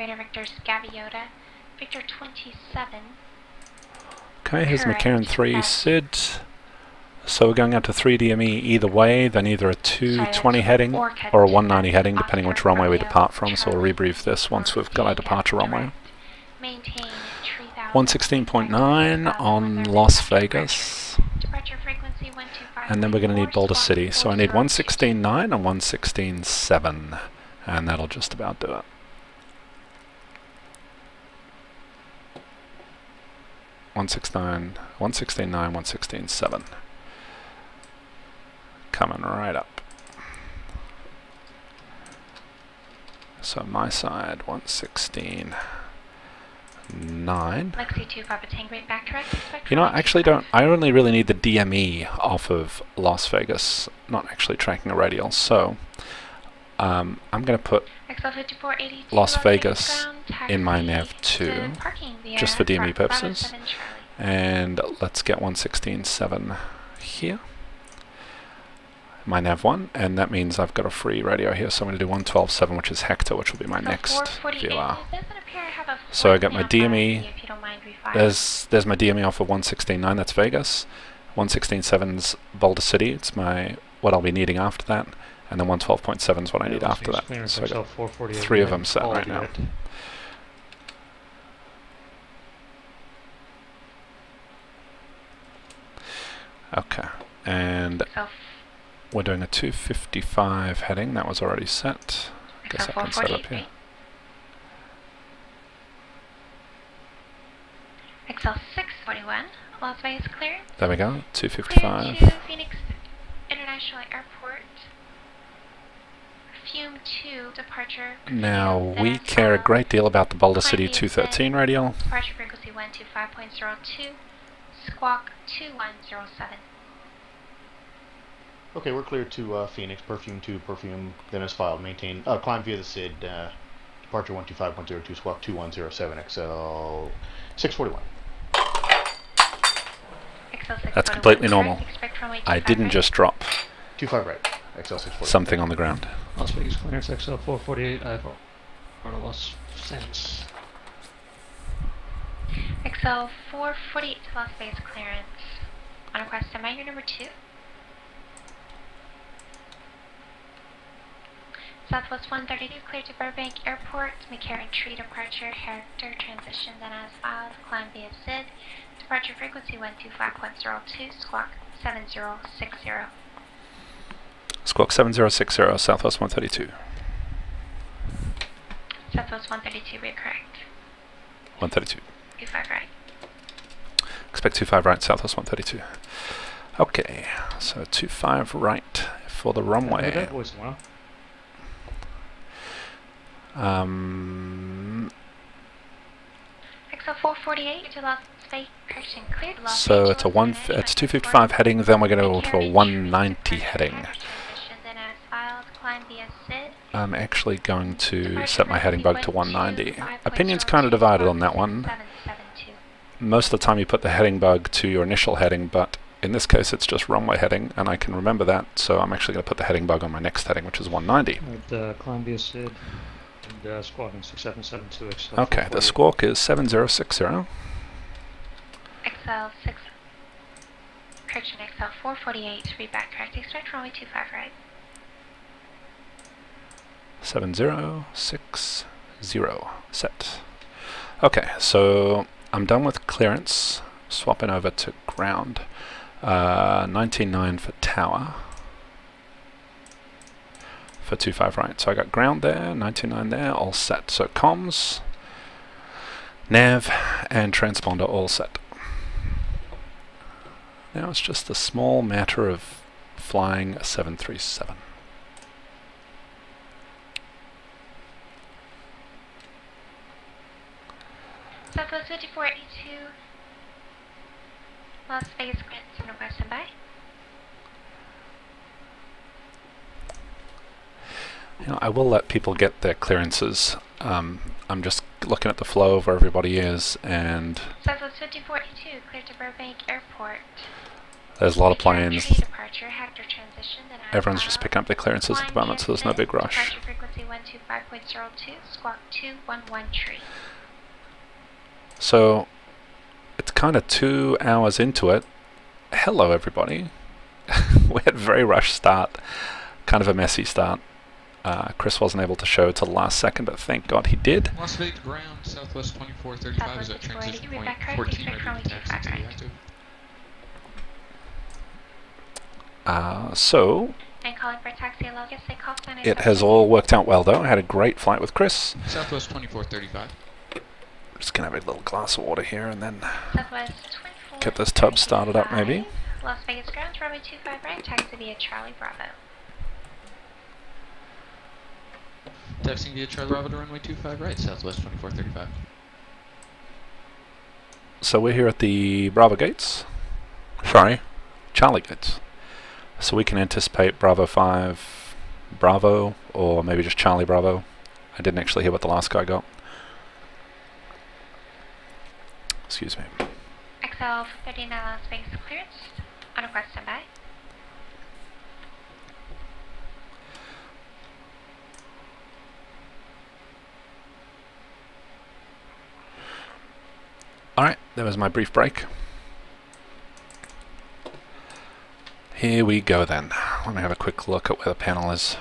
Radar Victor Scaviota. Victor 27. Okay, here's McCarran 3 SID. So we're going out to 3 DME either way, then either a 220 heading or a 190 heading, depending which runway we depart from. So we'll rebrief this once we've got our departure runway. 116.9 on Las Vegas. And then we're going to need Boulder City. So I need 116.9 and 116.7. And that'll just about do it. One 116.9, 116.7. Coming right up. So my side, 116.9. Lexi 2 Papa Tango backtrack. You know, I actually don't. I only really need the DME off of Las Vegas, not actually tracking a radial. So I'm going to put Las Vegas in my nav 2, just for DME purposes. And let's get 116.7 here. My nav 1, and that means I've got a free radio here, so I'm going to do 112.7, which is Hector, which will be my next VLR. So I got my DME, there's my DME off of 116.9, that's Vegas. 116.7's Boulder City, it's what I'll be needing after that, and then 112.7 is what I need after that. So I got 3 of them set right now. Okay, and we're doing a 255 heading, that was already set. Guess I can set up here. XL 641, Las Vegas clearance. There we go, 255. Clear to Phoenix International Airport. Fume 2 departure. Now we care a great deal about the Boulder City 213 radial. Departure frequency 125.02, squawk 2107. Okay, we're clear to Phoenix, perfume 2, perfume, then as filed, maintain, climb via the SID, departure 125.02, squawk 2107, XL 641. That's completely normal. I didn't just drop 25 right, XL 641. something on the ground. Las Vegas clearance XL 448, I've already lost sense. XL 448 to Las Vegas clearance. On request, am I your number 2? Southwest 132, clear to Burbank Airport. McCarran Tree departure, Hector transition, then as filed, climb via SID. Departure frequency 125.02, squawk 7060. Squawk 7060, Southwest 132. Southwest 132, we're correct. 132. 25 right. Expect 25 right, Southwest 132. Okay, so 25 right for the runway. XL 448 to Las Vegas, correction, cleared. So it's it's 255 heading, then we're going to go to a 190 heading. I'm actually going to set my heading bug to 190. Opinion's kind of divided on that one. Most of the time you put the heading bug to your initial heading, but in this case it's just runway heading, and I can remember that, so I'm actually going to put the heading bug on my next heading, which is 190. Climb via SID. And squawking 6772. Okay, the squawk is 7060. XL 6. Correction, XL 448. Read back correct. Expect runway 25 right. 7060. Set. Okay, so I'm done with clearance. Swapping over to ground. 19.9 for tower. For 25 right. So I got ground there, 99 there, all set. So comms, nav, and transponder all set. Now it's just a small matter of flying a 737. Southwest 5482, Las Vegas, Grand West, and by. You know, I will let people get their clearances. I'm just looking at the flow of where everybody is, and Southwest 5482, clear to Burbank Airport. There's a lot of planes. Departure, Hector transition, then Everyone's just picking up their clearances at the moment, so there's no big rush. Departure frequency 125.02, squawk 211 tree. So, it's kind of 2 hours into it. Hello, everybody. We had a very rushed start, kind of a messy start. Chris wasn't able to show till the last second, but thank God he did. Las Vegas ground, southwest 2435 is at transition point 14, ready to taxi to the active. So, and calling for taxi Logos, they call sign it has all worked out well though. I had a great flight with Chris. Southwest 2435. Just gonna have a little glass of water here and then Southwest get this tub started up maybe. Las Vegas ground, runway 25 right, taxi via Charlie Bravo. Taxiing via Charlie Bravo to runway 25 right, southwest 2435. So we're here at the Bravo gates. Sorry, Charlie gates. So we can anticipate Bravo 5 Bravo, or maybe just Charlie Bravo. I didn't actually hear what the last guy got. Excuse me. XL 39 Las Vegas clearance, on request standby. Alright, there was my brief break. Here we go then. Let me have a quick look at where the panel is.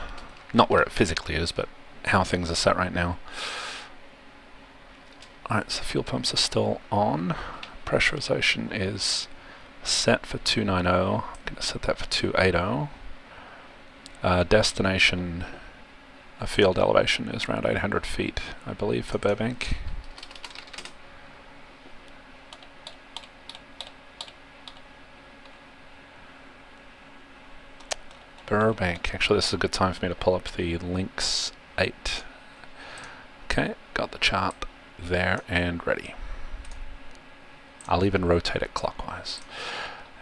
Not where it physically is, but how things are set right now. Alright, so fuel pumps are still on. Pressurization is set for 290. I'm going to set that for 280. Destination field elevation is around 800 feet, I believe, for Burbank. Burbank. Actually, this is a good time for me to pull up the Lynx 8. Okay, got the chart there and ready. I'll even rotate it clockwise.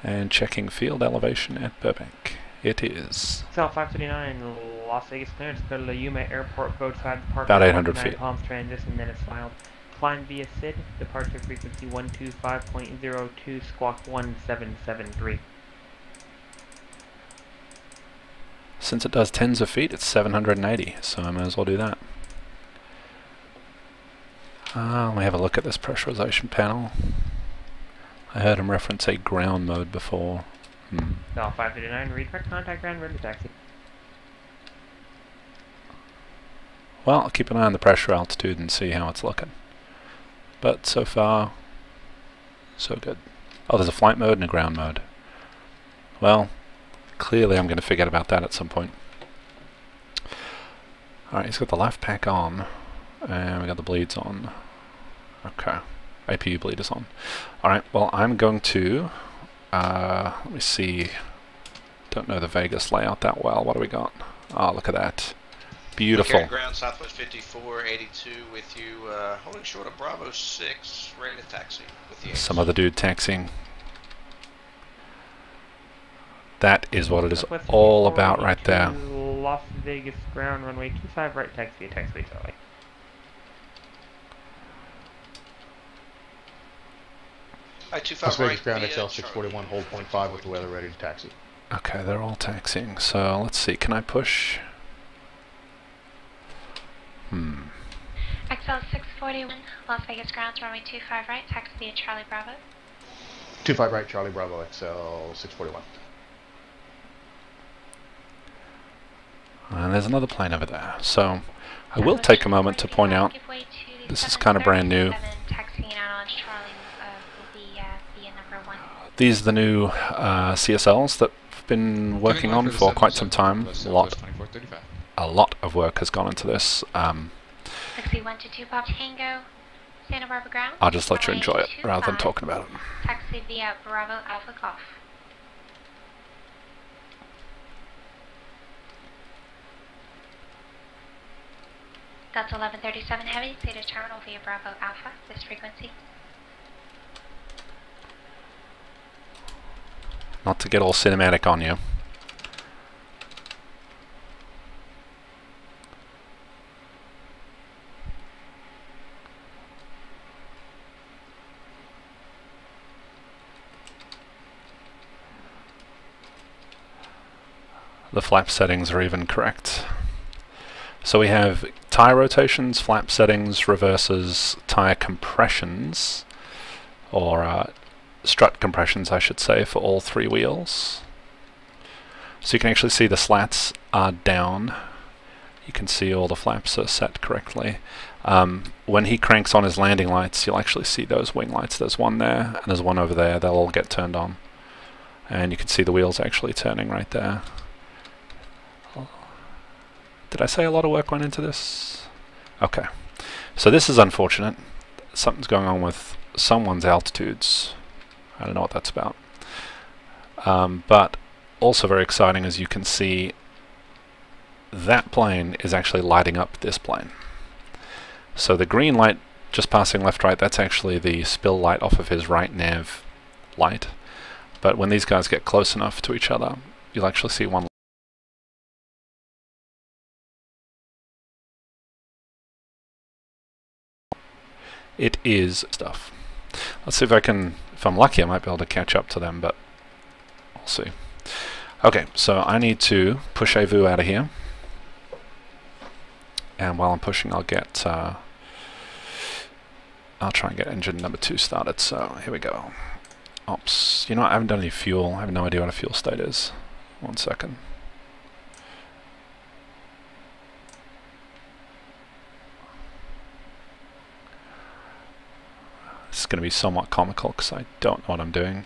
And checking field elevation at Burbank. It is XL 539, Las Vegas clearance, go to the Yuma Airport, code 5, departure about 800 feet. Palms transition, then it's filed. Climb via SID, departure frequency 125.02, squawk 1773. Since it does tens of feet, it's 780, so I might as well do that. Let me have a look at this pressurization panel. I heard him reference a ground mode before. XL 539, read for contact ground, ready to taxi. Well, I'll keep an eye on the pressure altitude and see how it's looking. But so far, so good. Oh, there's a flight mode and a ground mode. Well, clearly I'm going to forget about that at some point. Alright, he's got the left pack on, and we got the bleeds on. Okay, APU bleed is on. Alright, well I'm going to, let me see, don't know the Vegas layout that well. What do we got? Oh, look at that. Beautiful. Ground Southwest 5482 with you, holding short of Bravo 6, ready to taxi with you. Some other dude taxiing. That is what it is all about right there. Las Vegas ground, runway 25 right, taxi, taxi Charlie. Las Vegas ground XL 641, hold point 5 with the weather ready to taxi. Okay, they're all taxiing. So let's see. Can I push? XL 641, Las Vegas ground, runway 25 right, taxi via Charlie Bravo. 25 right, Charlie Bravo, XL 641. And there's another plane over there. So I will take a moment to point out this is kind of brand new. These are the new CSLs that I've been working on for quite some time. A lot of work has gone into this. I'll just let you enjoy it rather than talking about it. Taxi via Bravo Alpha Golf. Delta 1137 Heavy, clear to terminal via Bravo Alpha, this frequency. Not to get all cinematic on you. the flap settings are even correct. So we have tire rotations, flap settings, reverses, tire compressions, or strut compressions I should say, for all 3 wheels. So you can actually see the slats are down. You can see all the flaps are set correctly. When he cranks on his landing lights, you'll actually see those wing lights. There's one there and there's one over there. They'll all get turned on. And you can see the wheels actually turning right there. Did I say a lot of work went into this? Okay. So this is unfortunate. Something's going on with someone's altitudes. I don't know what that's about. But also very exciting, as you can see, that plane is actually lighting up this plane. So the green light just passing left, right, that's actually the spill light off of his right nav light. But when these guys get close enough to each other, you'll actually see one. It is stuff. Let's see if I can, if I'm lucky I might be able to catch up to them, but we'll see. Okay, so I need to push Avu out of here. And while I'm pushing, I'll try and get engine number 2 started. So here we go. Ops. You know what, I haven't done any fuel. I have no idea what a fuel state is. 1 second. This is going to be somewhat comical because I don't know what I'm doing.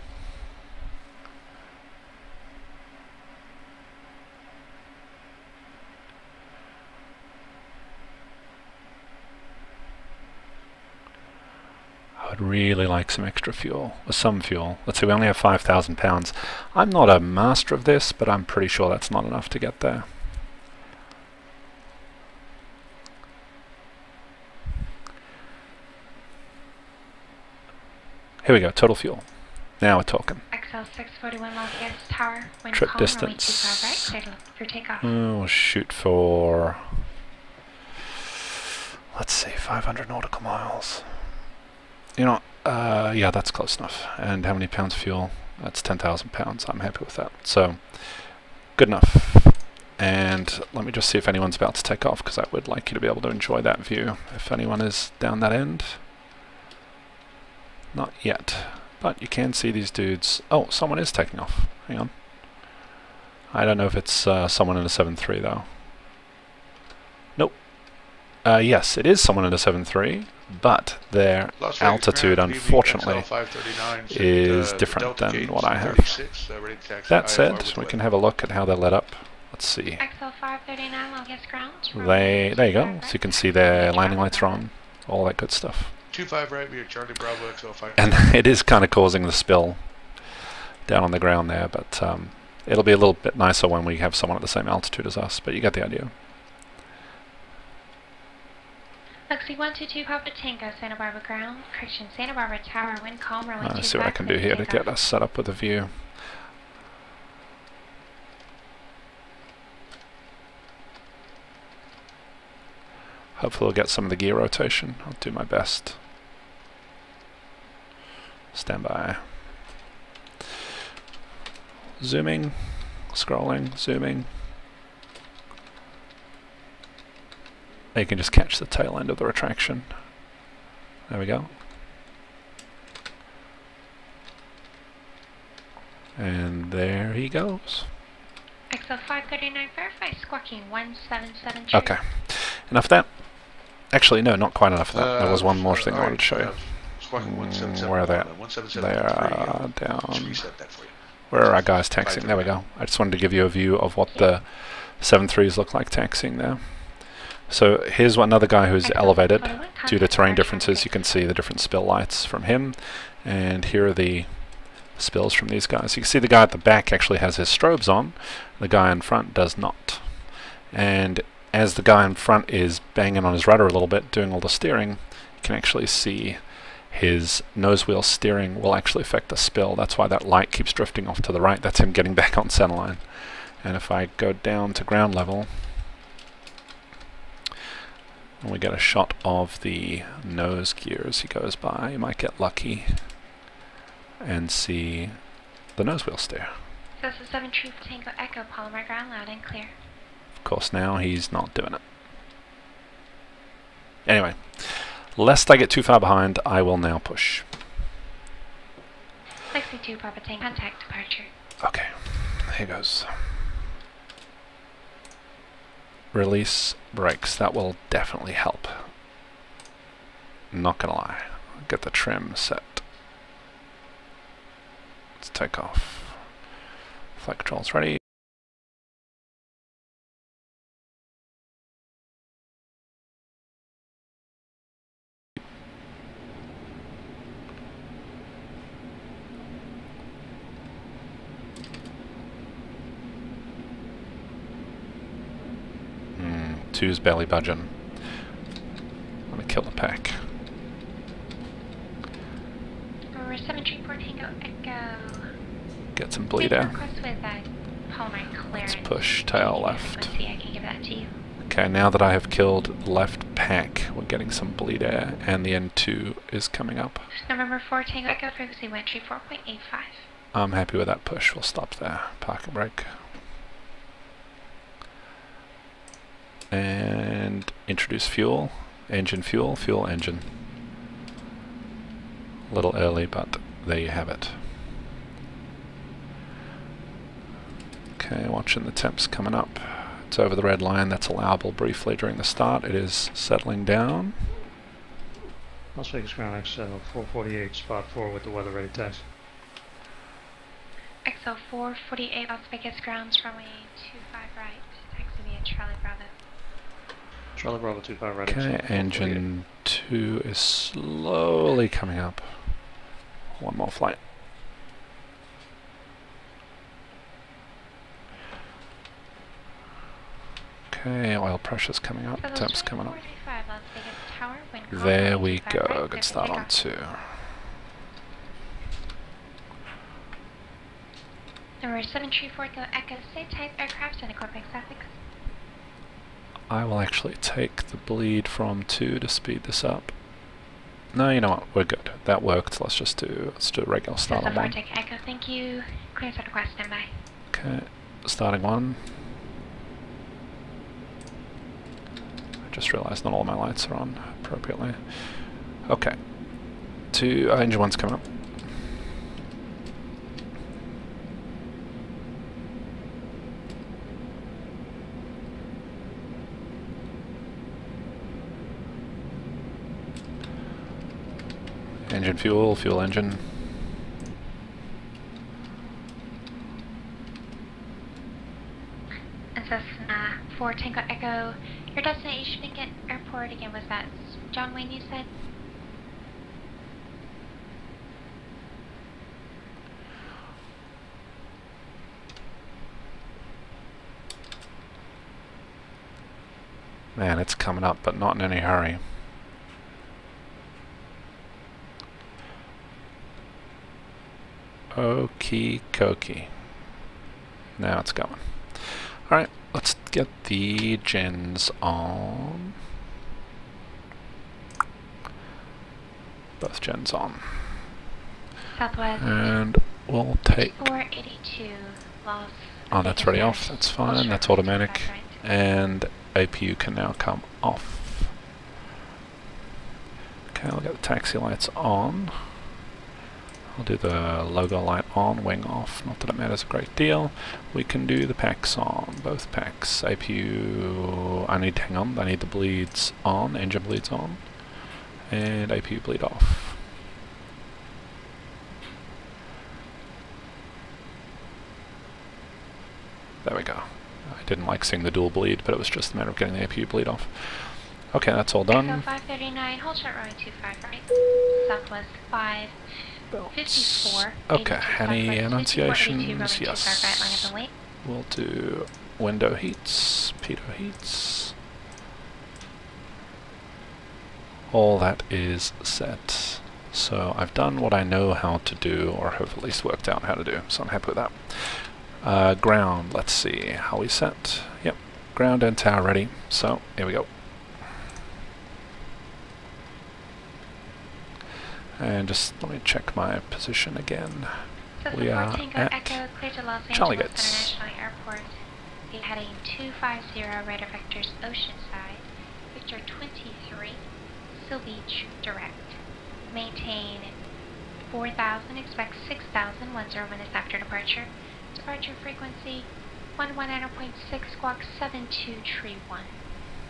I would really like some extra fuel, or some fuel. Let's see, we only have 5,000 pounds. I'm not a master of this, but I'm pretty sure that's not enough to get there. Here we go, total fuel. Now we're talking. XL 641 Los Angeles Tower. Trip distance. Right, for takeoff. We'll shoot for, let's see, 500 nautical miles. You know, yeah, that's close enough. And how many pounds of fuel? That's 10,000 pounds. I'm happy with that. So, good enough. And let me just see if anyone's about to take off, because I would like you to be able to enjoy that view. If anyone is down that end. Not yet. But you can see these dudes. Oh, someone is taking off. Hang on. I don't know if it's someone in a 7.3 though. Nope. Yes, it is someone in a 7.3 , but their altitude, unfortunately, is different than what I have. That said, we can have a look at how they're lit up. Let's see. There you go. So you can see their landing lights are on, all that good stuff. 25 right, we are Charlie Bravo XL5. And it is kind of causing the spill down on the ground there, but it'll be a little bit nicer when we have someone at the same altitude as us, but you get the idea. Luxie 122 Papa Tango, Santa Barbara ground, correction, Santa Barbara Tower, wind calm, runway 25. Let's see what I can do here to get us set up with a view. Hopefully we'll get some of the gear rotation. I'll do my best. Stand by. Zooming, scrolling, zooming. You can just catch the tail end of the retraction. There we go. And there he goes. XL 539 verify, squawking 177. Okay, enough of that. Actually, no, not quite enough of that. There was one more thing I wanted to show you. Where are they at? They are down. Where are our guys taxiing? There we go. I just wanted to give you a view of what the 7.3s look like taxiing there. So here's another guy who's elevated due to terrain differences. You can see the different spill lights from him, and here are the spills from these guys. You can see the guy at the back actually has his strobes on, the guy in front does not. And as the guy in front is banging on his rudder a little bit, doing all the steering, you can actually see his nose wheel steering will actually affect the spill. That's why that light keeps drifting off to the right. That's him getting back on centerline. And if I go down to ground level, and we get a shot of the nose gear as he goes by, you might get lucky and see the nose wheel steer. So this is 7 Tree Tango Echo, Polymer ground, loud and clear. Of course, now he's not doing it. Anyway, lest I get too far behind, I will now push. 62 Papa Tango, contact departure. Okay, here goes. Release brakes, that will definitely help. Not gonna lie. Get the trim set. Let's take off. Flight controls ready. Two's barely budging. I'm gonna kill the pack. We're 7 Tree Tango Echo. Get some bleed air. Let's push tail left. I can give that to you. Okay, now that I have killed the left pack, we're getting some bleed air, and the N2 is coming up. November 4 Tango Echo, frequency wind 4.85. I'm happy with that push. We'll stop there. Park and brake. And introduce fuel. Engine fuel. Fuel engine. A little early, but there you have it. Okay, watching the temps coming up. It's over the red line. That's allowable briefly during the start. It is settling down. Las Vegas ground XO 448 spot 4 with the weather ready taxi. XO 448 Las Vegas grounds runway 25 right. Taxi via Charlie Bravo. Charlie Bravo 25 right. Okay, engine 2 is slowly coming up. One more flight. Okay, oil pressure's coming up, temps coming up. There we go, good start on 2. Number 734 Echo, stay type aircraft and equipping suffix. I will actually take the bleed from 2 to speed this up. No, you know what, we're good. That worked, let's do a regular start on 1. Echo, thank you. Clearance request, standby. Okay, starting 1. I just realised not all my lights are on appropriately. Okay. 2, engine 1's coming up. Engine fuel, fuel engine. And Cessna 4 Tango Echo, your destination again, airport again, was that John Wayne you said? Man, it's coming up, but not in any hurry. Okie dokie. Now it's going. Alright, let's get the gens on. Both gens on. Southwest. And we'll take... 482 Los. Oh, that's already off. That's fine. That's automatic. And APU can now come off. Okay, I'll get the taxi lights on. I'll do the logo light on, wing off. Not that it matters a great deal. We can do the packs on, both packs. APU, I need the bleeds on, engine bleeds on. And APU bleed off. There we go. I didn't like seeing the dual bleed, but it was just a matter of getting the APU bleed off. Okay, that's all done. Echo 539, hold short runway 25 right. Southwest 5. 54. Okay, any annunciations? Yes. We'll do window heats, pitot heats. All that is set. So I've done what I know how to do, or have at least worked out how to do, so I'm happy with that. Ground, let's see, how we set? Yep, ground and tower ready, so here we go. And just let me check my position again. So we are at Echo, Clear to Los Charlie Angeles Gates. International Airport. Be heading 250, radar vectors Oceanside. Victor 23, Seal Beach, direct. Maintain 4,000, expect 6,000, 10 minutes after departure. Departure frequency 119.6, squawk 72, tree 1.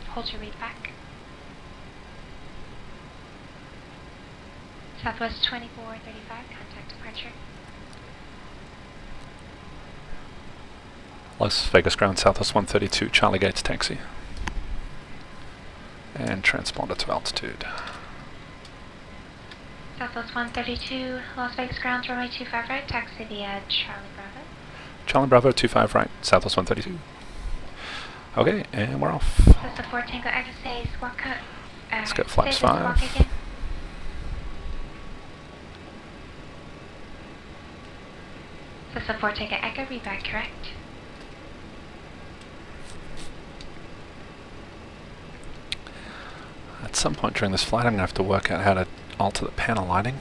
Hold your read back. Southwest 2435, contact departure. Las Vegas ground, Southwest 132, Charlie Gates taxi. And transponder to altitude. Southwest 132, Las Vegas ground, runway 25 right, taxi via Charlie Bravo. Charlie Bravo 25 right, Southwest 132. Okay, and we're off. That's the 4 Tango Echo, say squawk code. Let's go flaps say the squawk 5. again. That's the 4 Tango Echo, read back correct. At some point during this flight I'm going to have to work out how to alter the panel lighting.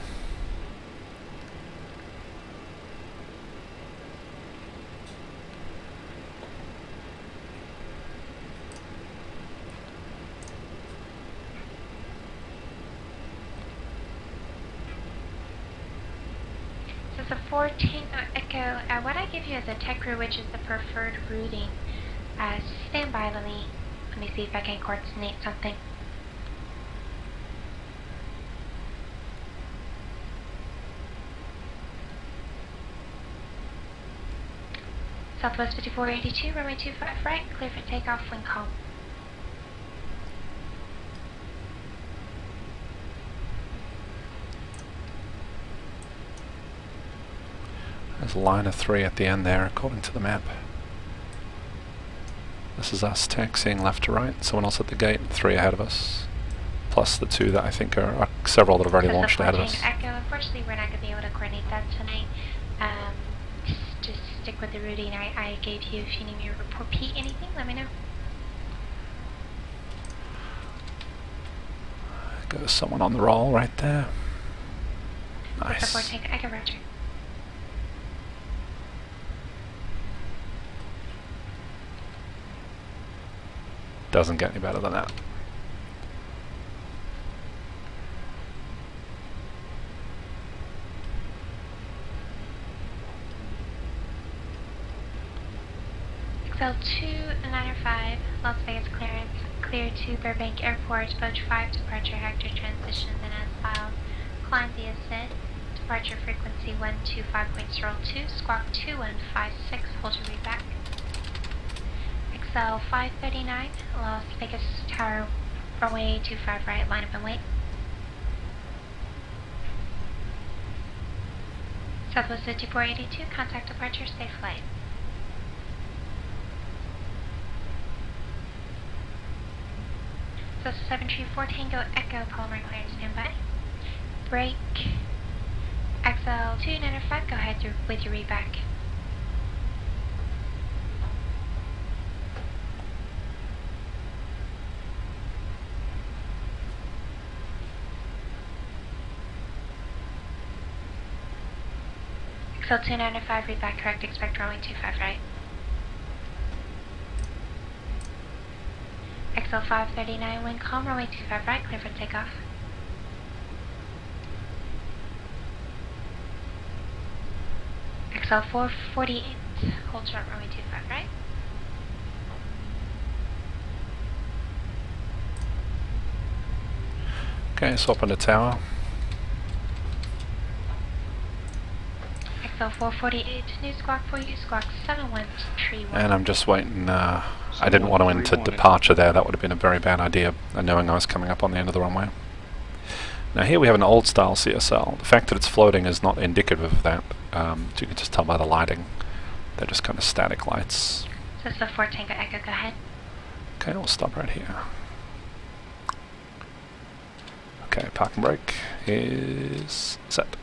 So it's a 4 Tango Echo. What I give you as a tech crew, which is the preferred routing. Stand by, let me see if I can coordinate something. Southwest 5482, runway 25 right, clear for takeoff, wind calm. There's a line of 3 at the end there according to the map. This is us taxiing left to right, someone else at the gate, 3 ahead of us. Plus the 2 that I think are several that have already launched ahead of us. Echo, unfortunately we're not going to be able to coordinate that tonight. Just stick with the routing I gave you. If you need me to repeat anything, let me know. Goes someone on the roll right there. Nice. Support Tango Echo, roger. Doesn't get any better than that. XL295, Las Vegas clearance, clear to Burbank Airport, Boat 5, departure Hector transition, then as filed, climb via SID, departure frequency 125.02, squawk 2156, hold your read back. XL539, Las Vegas Tower, runway 25 right, line up and wait. Southwest 5482, contact departure, safe flight. So 734 Tango Echo, Palmer clearance, standby. Break. XL295, go ahead with your read back. XL295, read back correct, expect runway 25 right. XL539, wind calm, runway 25 right, clear for takeoff. XL448, hold short, runway 25 right. Okay, swap on the tower. XL448, new squawk for you, squawk 7131. And I'm just waiting, I didn't want to enter departure there, that would have been a very bad idea, knowing I was coming up on the end of the runway. Now here we have an old style CSL. The fact that it's floating is not indicative of that, you can just tell by the lighting. They're just kind of static lights. So it's the 4 Tango Echo, go ahead. Okay, we'll stop right here. Okay, park and brake is set.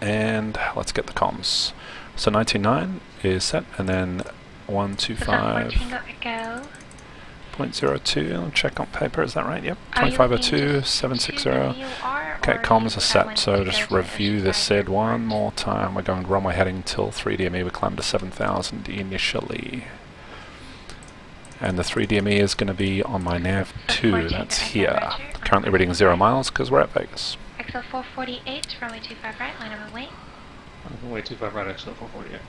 And let's get the comms. So 99 is set, and then 125.02. Check on paper, is that right? Yep. 2502 760. Okay, comms are set, so just review the SID one more time. We're going runway heading till 3DME. We climbed to 7,000 initially. And the 3DME is going to be on my nav 2, that's here. Currently reading 0 miles because we're at Vegas. XL 448, runway 25 right, line up and wait. Runway 25 right, XL 448.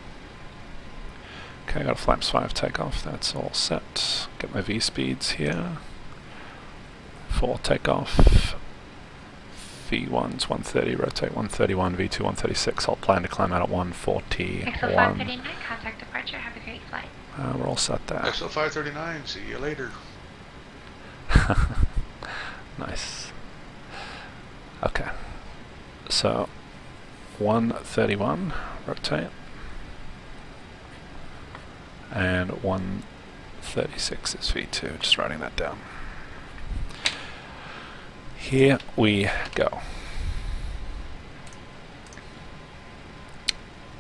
Okay, got a flaps 5 takeoff, that's all set. Get my V speeds here. 4 takeoff. V1's 130, rotate 131, V2 136. I'll plan to climb out at 141. XL 539, contact departure, have a great flight. We're all set there. XL 539, see you later. Nice. Okay. So, 131, rotate. And 136 is V2, just writing that down. Here we go.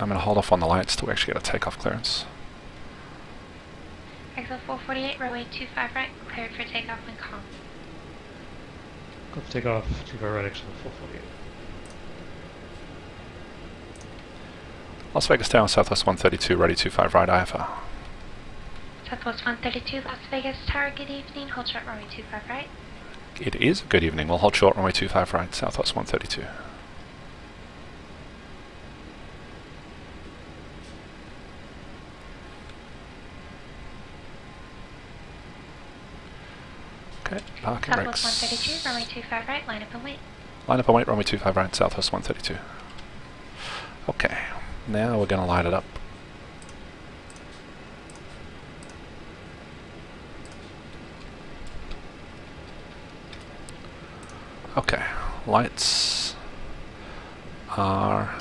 I'm going to hold off on the lights till we actually get a takeoff clearance. XL 448, runway 25 right, cleared for takeoff and calm. Go for takeoff, 25 right, XL 448. Las Vegas Tower, Southwest 132, ready 25 right, IFR. Southwest 132, Las Vegas Tower, good evening, hold short runway 25 right. It is a good evening. We'll hold short runway 25 right, Southwest 132. Okay, parking brakes. Southwest 132, runway 25 right, line up and wait. Line up and wait, runway 25 right, Southwest 132. Okay, now we're going to light it up. Okay, lights are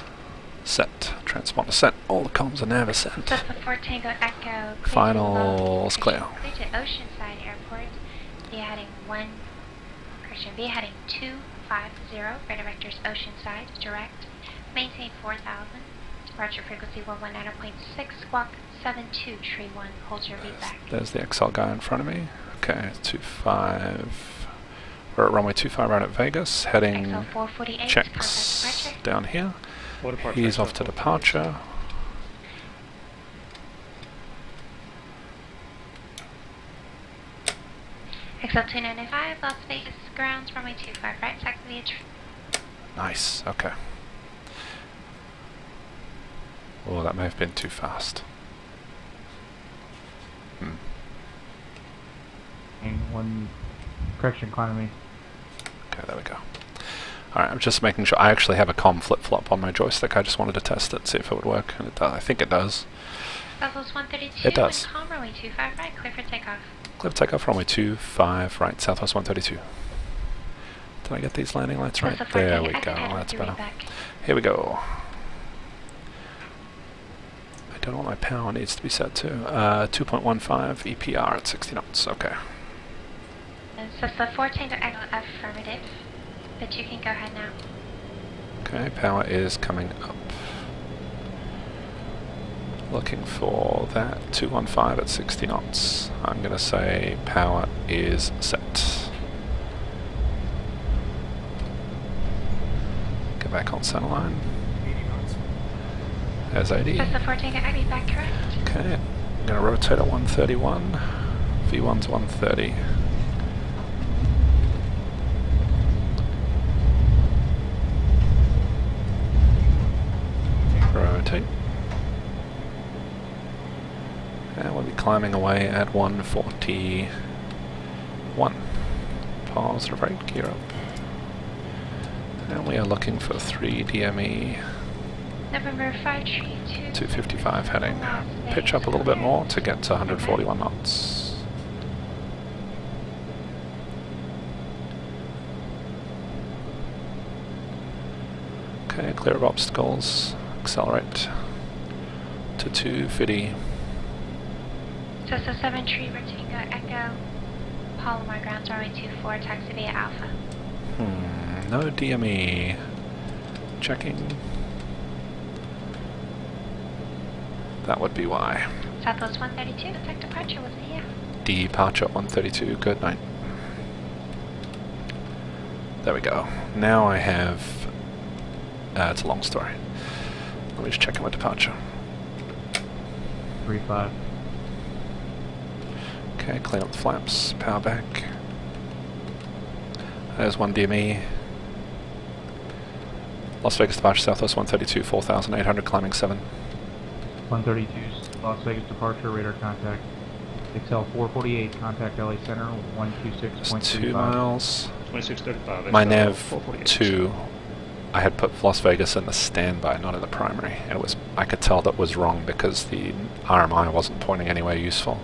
set. Transponder set. All the comms are nav set. Delta 4 Tango Echo. Finals clear. Clear to Oceanside Airport. V heading 1. Correction, V heading 250. Radar vectors Oceanside. Direct. Maintain 4000. Departure frequency 119.6. Squawk 72 tree 1. Hold your V back. There's the XL guy in front of me. Okay, 25. We're at runway 25 right at Vegas, heading checks down here. He's off to departure. XL 295, Las Vegas grounds, runway 25 right, taxi via Nice, okay. Oh, that may have been too fast. One correction, economy. Okay, there we go. Alright, I'm just making sure. I actually have a comm flip-flop on my joystick. I just wanted to test it, see if it would work. And it does. I think it does. Southwest 132, it does. calm, runway 25 right, clear for takeoff. Clear for takeoff, runway 25 right, Southwest 132. Did I get these landing lights right? There we go, that's better. Here we go. I don't know what my power needs to be set to. 2.15 EPR at 60 knots, okay. So the 14 to Echo affirmative, but you can go ahead now. Okay, power is coming up. Looking for that 215 at 60 knots. I'm going to say power is set. Get back on center line. 80 knots. There's 80. So the 14 to Echo back correct. Okay, I'm going to rotate at 131. V1's 130. Rotate. And we'll be climbing away at 141. Positive right, gear up. And we are looking for 3 DME. November 5 tree 255 heading. Pitch up a little bit more to get to 141 knots. Okay, clear of obstacles. Accelerate to 250. So 7 tree Tango Echo. Palomar grounds runway 24, taxi via Alpha. No DME. Checking. That would be why. Southwest 132, contact departure with you. Departure 132, good night. There we go. Now I have... it's a long story. Let me just check my departure. 3-5. Okay, clean up the flaps, power back. There's one DME. Las Vegas departure, Southwest 132, 4,800, climbing 7. 132, Las Vegas departure, radar contact. XL 448, contact LA Center, 126.35. 2 miles. 2635. My nav 2, I had put Las Vegas in the standby, not in the primary. And it was, I could tell that was wrong because the RMI wasn't pointing anywhere useful.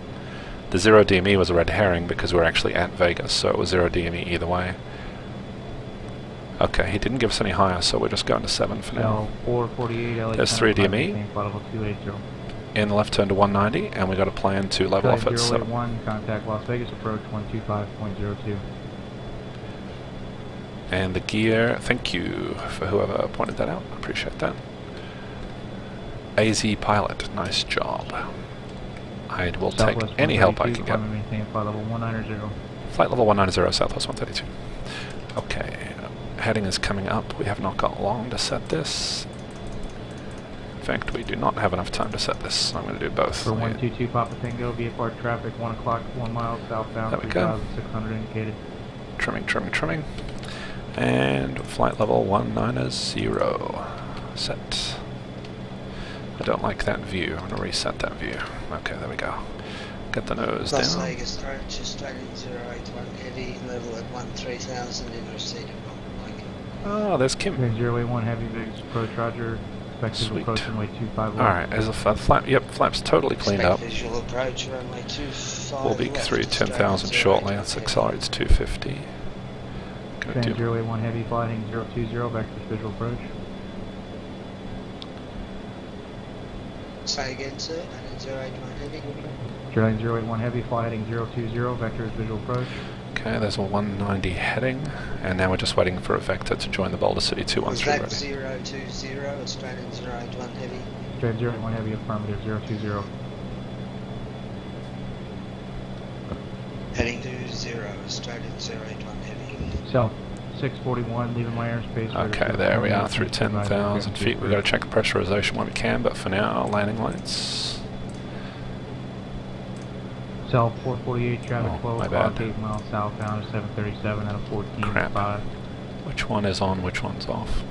The 0 DME was a red herring because we were actually at Vegas, so it was 0 DME either way. Okay, he didn't give us any higher, so we're just going to 7 for now. 448, LA There's Center, 3 DME. level 280. In the left turn to 190, and we got a plan to level off at 7. 081, contact Las Vegas approach 125.02. And the gear, thank you for whoever pointed that out, I appreciate that. AZ pilot, nice job. I will take any help I can get. Maintain flight level 190. Flight level 190, Southwest 132. Okay, heading is coming up. We have not got long to set this. In fact, we do not have enough time to set this. I'm going to do both. For 122 Papa Tango, VFR traffic 1 o'clock, 1 mile southbound, 3,600 indicated. Trimming, trimming, trimming. And flight level 190. Set. I don't like that view. I'm going to reset that view. Okay, there we go. Get the nose Las down. Vegas approach, Australian 081 heavy, level at 13,000 in receipt of Mike. Oh, there's Kim. 081 heavy, Vegas approach, roger. Expected Sweet. approach runway 25 left. Alright, there's a flap. Yep, flap's totally cleaned up. Visual approach, runway 25 We'll be left, through 10,000 shortly. Let's accelerate to 250. Gonna do 081 heavy, flying 020, vector visual approach. Say again, sir, 081 heavy. Australian 081 heavy, fly heading 020, vector is visual approach. Okay, there's a 190 heading, and now we're just waiting for a vector to join the Boulder City 213 Was ready. that 020, Australian 081 heavy? Australian 081 heavy, affirmative 020. Heading to 0, Australian 081 heavy. South 641, leaving my airspace. Okay, there we are through 10,000 feet. We've got to check the pressurization when we can, but for now, landing lights. South 448, traffic flow, my clock bad. 8 miles southbound, 737 at a 14.5. Crap. Which one is on, which one's off?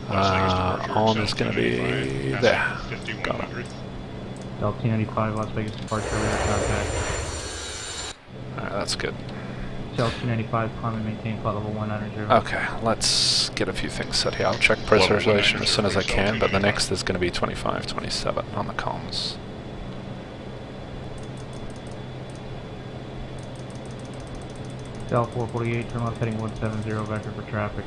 On is going to be there. Got it. Delta 295, Las Vegas departure, radar contact. Alright, that's good. Delta 295, climb and maintain flight level 190. Okay, let's get a few things set here. I'll check pressurization as soon as I can, but the next is going to be 25, 27 on the comms. Delta 448, turn left heading 170, vector for traffic.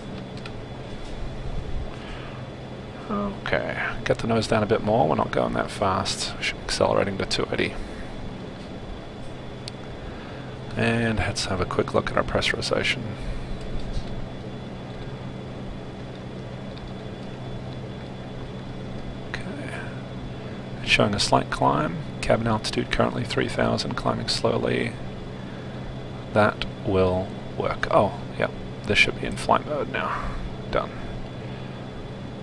Okay, get the nose down a bit more. We're not going that fast. We should be accelerating to 280. And let's have a quick look at our pressurization. Okay, it's showing a slight climb. Cabin altitude currently 3,000, climbing slowly. That will work. Oh, yep, this should be in flight mode now. Done.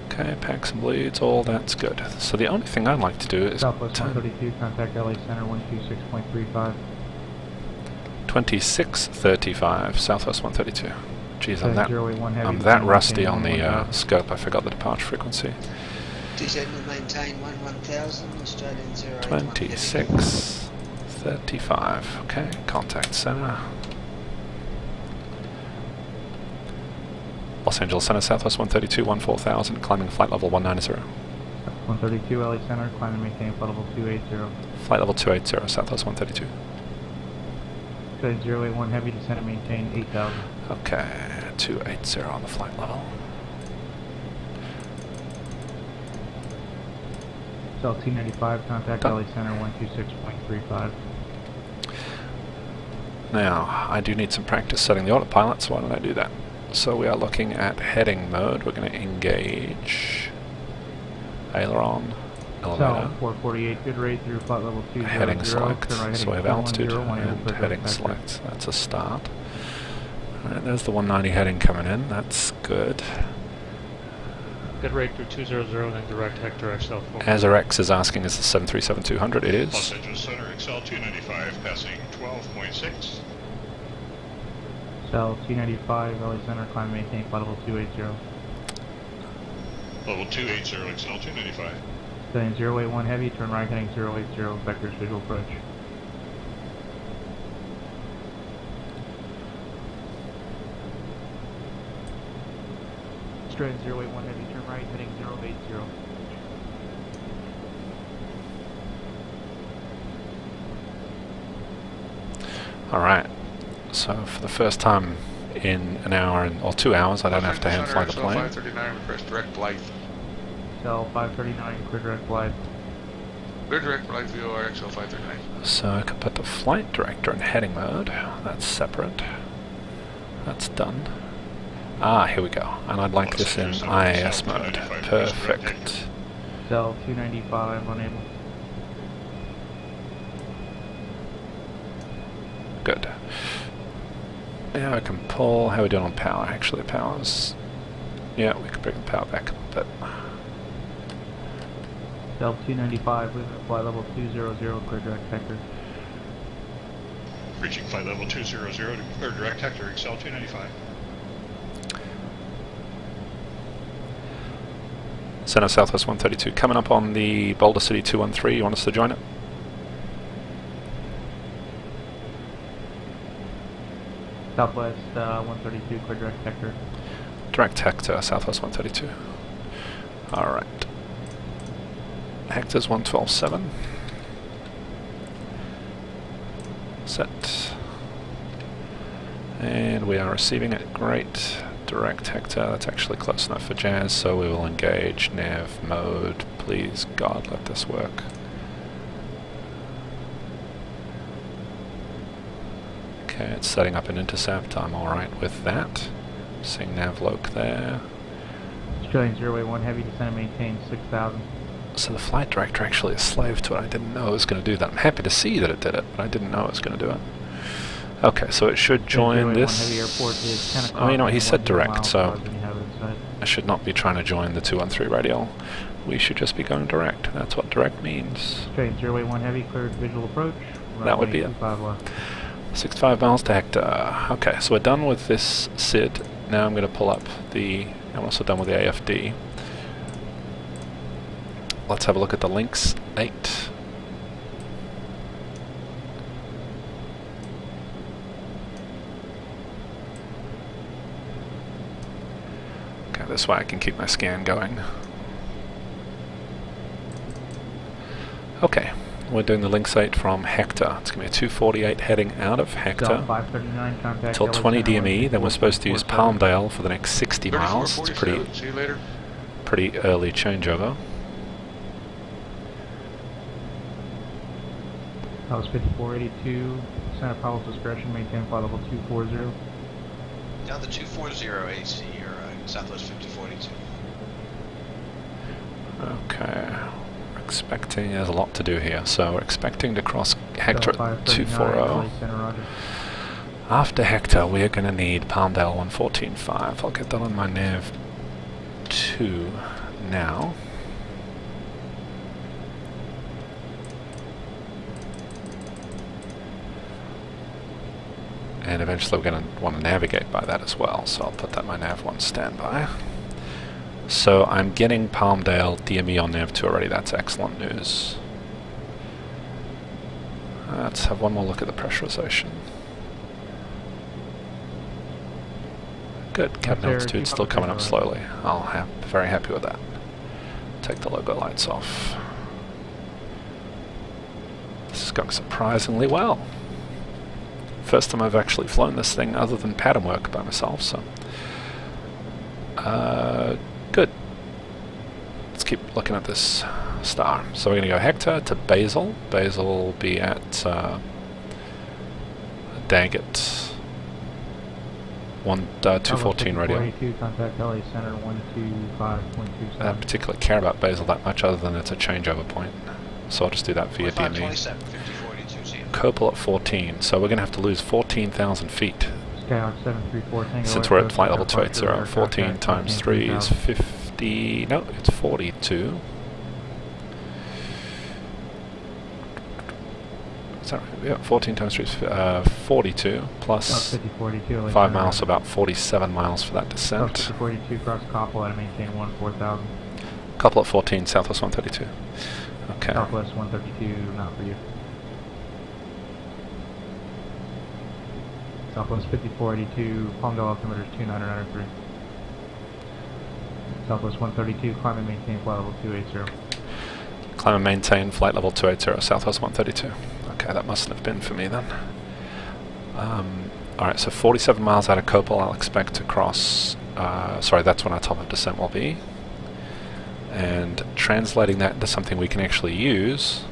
Okay, packs and bleeds, all that's good. So the only thing I'd like to do is... Southwest 132, contact LA Center 126.35. 2635, Southwest 132. Jeez, I'm that rusty on the scope, I forgot the departure frequency. Descend and maintain 1000, Australian 081 2635, okay, contact center. Los Angeles Center, Southwest 132, 14,000, climbing flight level 190. 132 LA Center, climb and maintain flight level 280. Flight level 280, Southwest 132. Australian 081 heavy, descend and maintain 8,000. Okay, 280 on the flight level. Cell 295, contact Done. LA Center 126.35. Now, I do need some practice setting the autopilot, so why don't I do that? So we are looking at heading mode. We're going to engage aileron, elevator, South 448, good rate through flight level 200. heading select. Right So we have altitude and heading select. That's a start. Alright, there's the 190 heading coming in, that's good. Get rate through 200 and direct Hector XL 4. Azrex is asking, is the 737-200? It is. Los Angeles Center XL 295 passing 12.6. Cell 295, LA Center, climb maintain flight level 280. Level 280 XL 295. Setting 081 heavy, turn right heading 080, vectors visual approach. Straight 081 heavy, turn right heading 080. Alright, so for the first time in an hour or 2 hours, I don't have to hand fly the plane. 539, request direct flight. Cell 539, clear direct flight. Clear direct flight VOR XL 539. So I can put the flight director in heading mode. That's separate. That's done. Ah, here we go. And I'd like this in IAS mode. Perfect. Cell 295, unable. Good. Now I can pull. How are we doing on power? Actually, power's... Yeah, we can bring the power back a little bit. Cell 295, leaving at flight level 200, clear direct Hector. Reaching flight level 200 to clear direct Hector XL 295. Center Southwest 132 coming up on the Boulder City 213. You want us to join it? Southwest 132, clear direct Hector. Direct Hector, Southwest 132. Alright. Hector's 112.7. Set. And we are receiving it. Great. Direct Hector, that's actually close enough for Jazz, so we will engage nav mode. Please, God, let this work. Okay, it's setting up an intercept. I'm alright with that. Seeing nav loc there. Australian 081 heavy, descend and maintain 6,000. So the flight director actually is slave to it. I didn't know it was going to do that. I'm happy to see that it did it, but I didn't know it was going to do it. Okay, so it should join this. Oh, you know what, he said direct, so I should not be trying to join the 213 radial. We should just be going direct. That's what direct means. Straight 081 heavy, cleared visual approach. That would be it. 65 miles to Hector. Okay, so we're done with this SID. Now I'm going to pull up the... I'm also done with the AFD. Let's have a look at the Lynx 8. Okay, this way I can keep my scan going. Okay, we're doing the Lynx 8 from Hector. It's going to be a 248 heading out of Hector till 20 DME. Then we're supposed to use Palmdale for the next 60 miles. It's pretty early changeover. That was 5482. Center pilot's discretion, maintain flight level 240. Down to 240 AC or Southwest 5042. Okay. We're expecting, there's a lot to do here. So we're expecting to cross Hector at 240. After Hector, we are going to need Palmdale 114.5. I'll get that on my nav 2 now. And eventually we're going to want to navigate by that as well, so I'll put that in my nav 1 standby. So I'm getting Palmdale DME on nav 2 already, that's excellent news. Let's have one more look at the pressurization. Good, cabin altitude still coming up slowly. I'll be very happy with that. Take the logo lights off. This is going surprisingly well. First time I've actually flown this thing other than pattern work by myself, so good. Let's keep looking at this star. So we're going to go Hector to Basel. Basel will be at Daggett 214 radio. Contact LA Center 125.27. I don't particularly care about Basel that much other than it's a changeover point, so I'll just do that via DME. Copal at 14, so we're going to have to lose 14,000 feet Skyhawk 734 Tango Since we're at Echo, flight level departure 280, radar 14 contact, times 3 is 30,000. 50. No, it's 42. Is that right? Yeah, 14 times 3 is 42 plus 5042. 5 miles, so about 47 miles for that descent. 5042 cross Koppel at a maintain 14,000. Couple at 14, Southwest 132. Okay. Southwest 132, not for you. Southwest 5482, Palmdale altimeter is 2993. Southwest 132, climb and maintain flight level 280. Climb and maintain flight level 280, Southwest 132. Okay, that mustn't have been for me then. Alright, so 47 miles out of Koppel, I'll expect to cross, sorry, that's when our top of descent will be. And translating that into something we can actually use,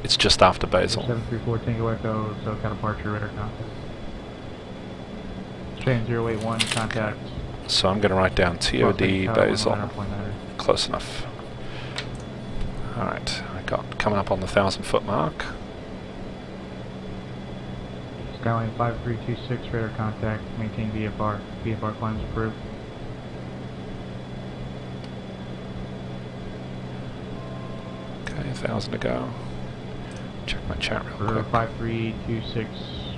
it's just after Basel. 734 Tango Echo, SoCal departure, radar contact. Train 081, contact. So I'm going to write down TOD Basel. Close enough. Alright, I got coming up on the 1,000-foot mark. Skyline 5326, radar contact, maintain VFR. VFR climbs approved. Okay, 1,000 to go. Check my chat real quick. 5326,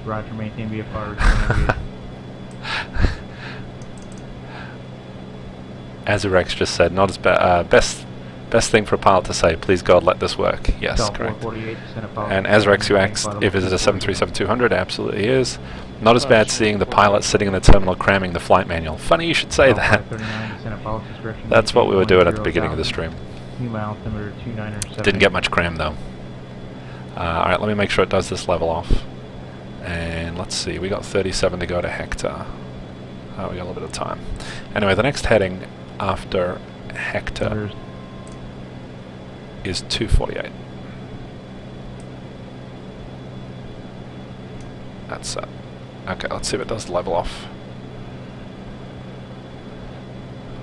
roger, maintain VFR. Return Azurex just said, not as bad. Best thing for a pilot to say, please God, let this work. Yes, correct. And Azurex, you asked if it is a 737-200, absolutely is. Not as bad seeing the pilot sitting in the terminal cramming the flight manual. Funny you should say that. That's what we were doing at the beginning of the stream. Didn't get much cram though. Alright, let me make sure it does this level off. And let's see, we got 37 to go to Hector. We got a little bit of time. Anyway, the next heading after Hector is 248. That's it. Okay, let's see if it does level off.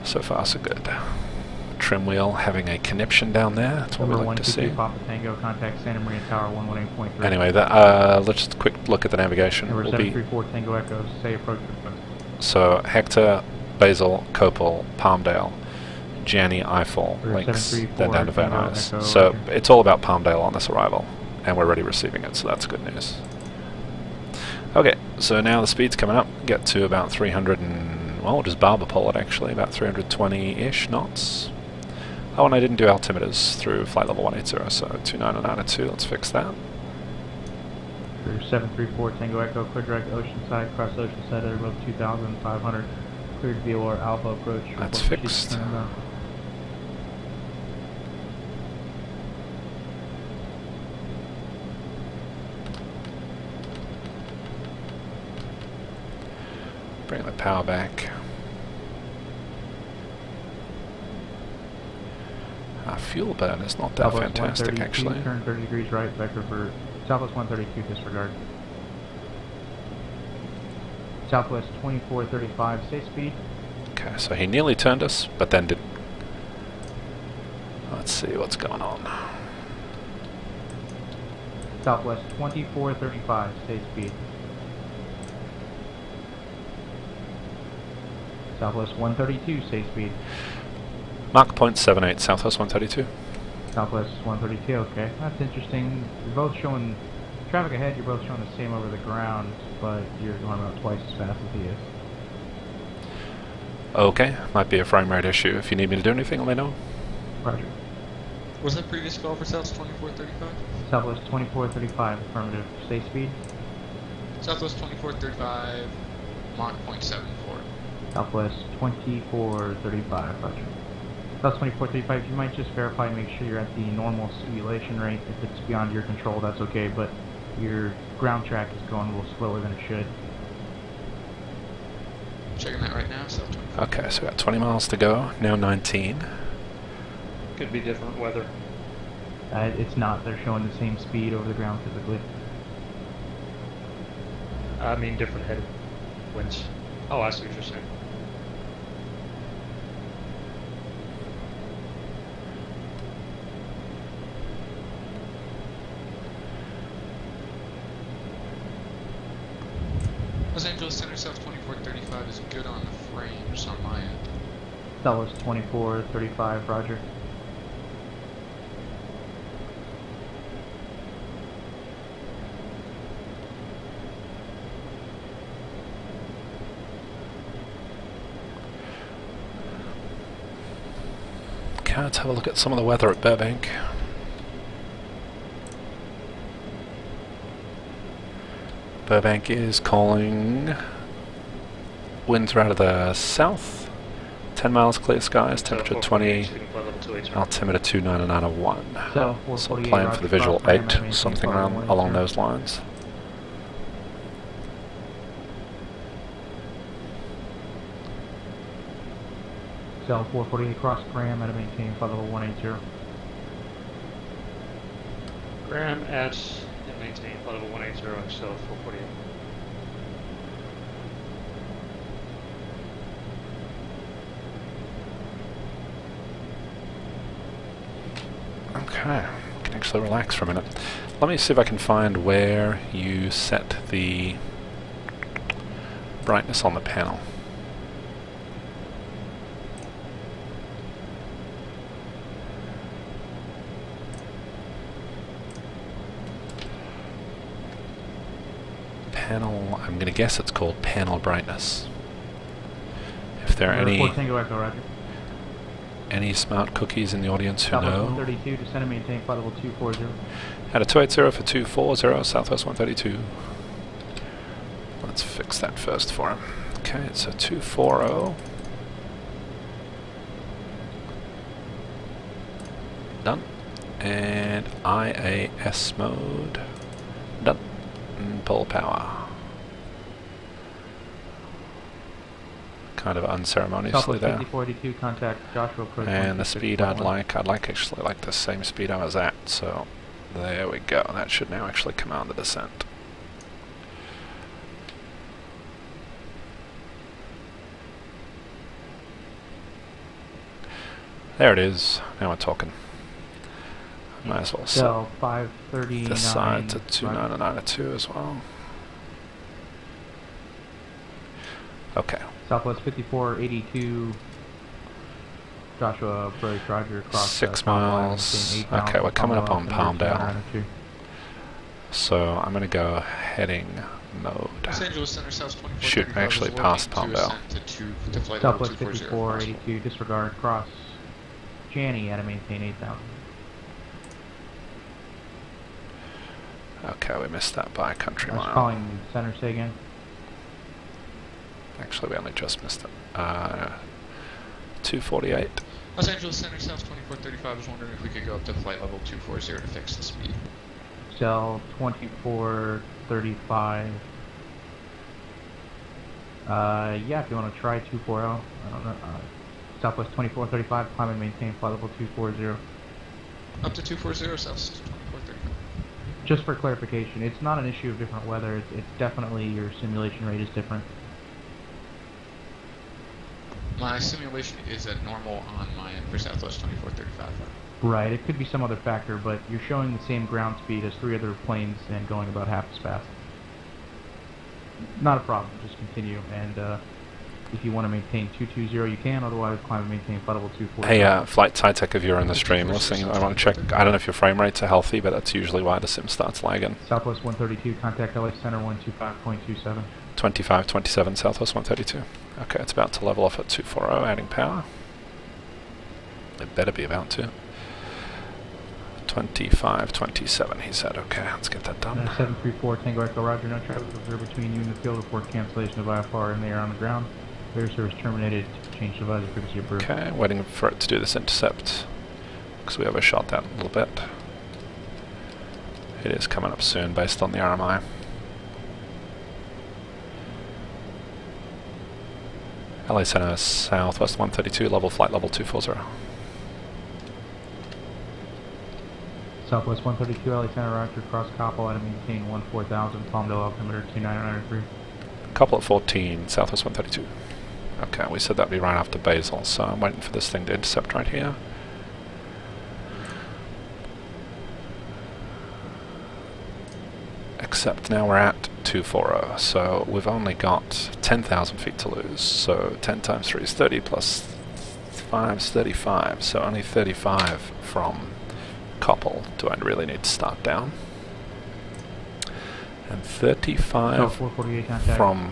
So far, so good. Trim wheel having a conniption down there. That's what we like to see. Papa Tango, contact Santa Maria Tower 118.3. Anyway, that, let's just quick look at the navigation. Number 734 Tango Echo, say approach request. So Hector, Basel, Koppel, Palmdale, Gianni, Eiffel, links, then down to Van Nuys. So it's all about Palmdale on this arrival, and we're already receiving it, so that's good news. Okay, so now the speed's coming up, get to about 300 and, well, just barber pull it actually, about 320-ish knots. Oh, and I didn't do altimeters through flight level 180, so 29902, let's fix that. 734 Tango Echo, clear direct Oceanside, cross Oceanside at above 2,500, cleared VOR Alpha approach. That's fixed. Bring the power back. Our fuel burn is not that fantastic actually. Turn 30 degrees right, vector for Southwest 132, disregard. Southwest 2435, stay speed. Okay, so he nearly turned us, but then didn't. Let's see what's going on. Southwest 2435, stay speed. Southwest 132, stay speed. Mark 0.78, Southwest 132. Southwest 132, okay. That's interesting. You're both showing, traffic ahead, you're both showing the same over the ground, but you're going about twice as fast as he is. Okay, might be a frame rate issue. If you need me to do anything, let me know. Roger. Was that previous call for Southwest 2435? Southwest 2435, affirmative. Stay speed. Southwest 2435, Mach 0.74. Southwest 2435, roger. Southwest 2435, you might just verify and make sure you're at the normal simulation rate. If it's beyond your control, that's okay, but your ground track is going a little slower than it should. Checking that right now, so Okay, so we got 20 miles to go, now 19. Could be different weather. It's not, they're showing the same speed over the ground typically. I mean different headwinds. Oh, I see what you're saying. Angeles Center South 2435 is good on the frames on my end. Southwest 2435, roger. Okay, let's have a look at some of the weather at Burbank. Burbank is calling. Winds are out of the south. 10 miles clear skies, temperature 20, altimeter 29901. So plan for the visual 8, something along those lines. Cell 448 cross Graham at a maintain flight level 180. Graham at and maintain flight level 180, Cell 448. Okay, I can actually relax for a minute. Let me see if I can find where you set the brightness on the panel. Panel, I'm going to guess it's called panel brightness. If there are any smart cookies in the audience who know. 132, descend and maintain flight level 240. At a 280 for 240, Southwest 132. Let's fix that first for him. Okay, so 240. Done. And IAS mode. Done. And pull power. Kind of unceremoniously there. 5042, contact Joshua. And the speed I'd like actually like the same speed I was at, so there we go. That should now actually command the descent. There it is. Now we're talking. Might as well set 539 this side to 29902 as well. Okay. Southwest 5482, Joshua approach, roger, cross 6 miles. Okay, we're coming up on Palmdale. So I'm going to go heading mode. Los Angeles Center South 2435 Shoot, actually past Palmdale. Southwest 5482, disregard, cross Janney at a maintain 8000. Okay, we missed that by a country mile. Calling center, say again. Actually, we only just missed it. 248. Los Angeles Center South 2435, I was wondering if we could go up to flight level 240 to fix the speed. Cell 2435. Yeah, if you want to try 240. I don't know. Southwest 2435, climb and maintain flight level 240. Up to 240, Southwest 2435. Just for clarification, it's not an issue of different weather. It's definitely your simulation rate is different. My simulation is at normal on my end for Southwest 2435. Right, it could be some other factor, but you're showing the same ground speed as 3 other planes and going about half as fast. Not a problem, just continue, and if you want to maintain 220 you can, otherwise climb and maintain flight level 240. Hey, Flight Tech, if you're in the stream listening, I want to check, I don't know if your frame rates are healthy, but that's usually why the sim starts lagging. Southwest 132, contact LA Center 125.27. 2527 Southwest 132. Okay, it's about to level off at 240, adding power. It better be about to. 2527, he said. Okay, let's get that done. 734 Tango Echo, roger. No traffic observed between you and the field. Report cancellation of IFR and they are on the ground. Air service terminated. Change to visor frequency approved. Okay, waiting for it to do this intercept because we overshot that a little bit. It is coming up soon based on the RMI. LA Center Southwest 132, level flight level 240. Southwest 132, LA Center, roger, cross Coppell at a maintain 14000, Palmdale altimeter 29993. Couple at 14, Southwest 132. Okay, we said that'd be right after Basel, so I'm waiting for this thing to intercept right here. Except now we're at 240. So we've only got 10,000 feet to lose. So 10 times 3 is 30 plus 5 is 35. So only 35 from Koppel do I really need to start down. And 35 from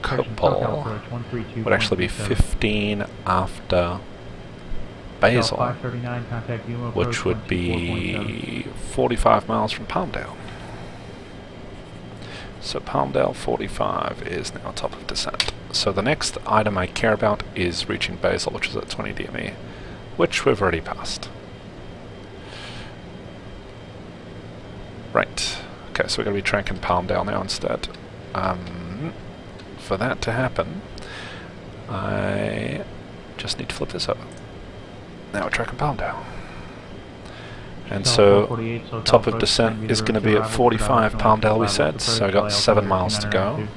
Koppel would actually be 15 after Basel, which would be 45 miles from Palmdale. So Palmdale 45 is now top of descent. So the next item I care about is reaching Basel, which is at 20 DME, which we've already passed. Right. Okay, so we're going to be tracking Palmdale now instead. For that to happen, I just need to flip this over. Now we're tracking Palmdale. And so top of descent is going to be at 45 Palmdale, we said, so I got 7 miles to go.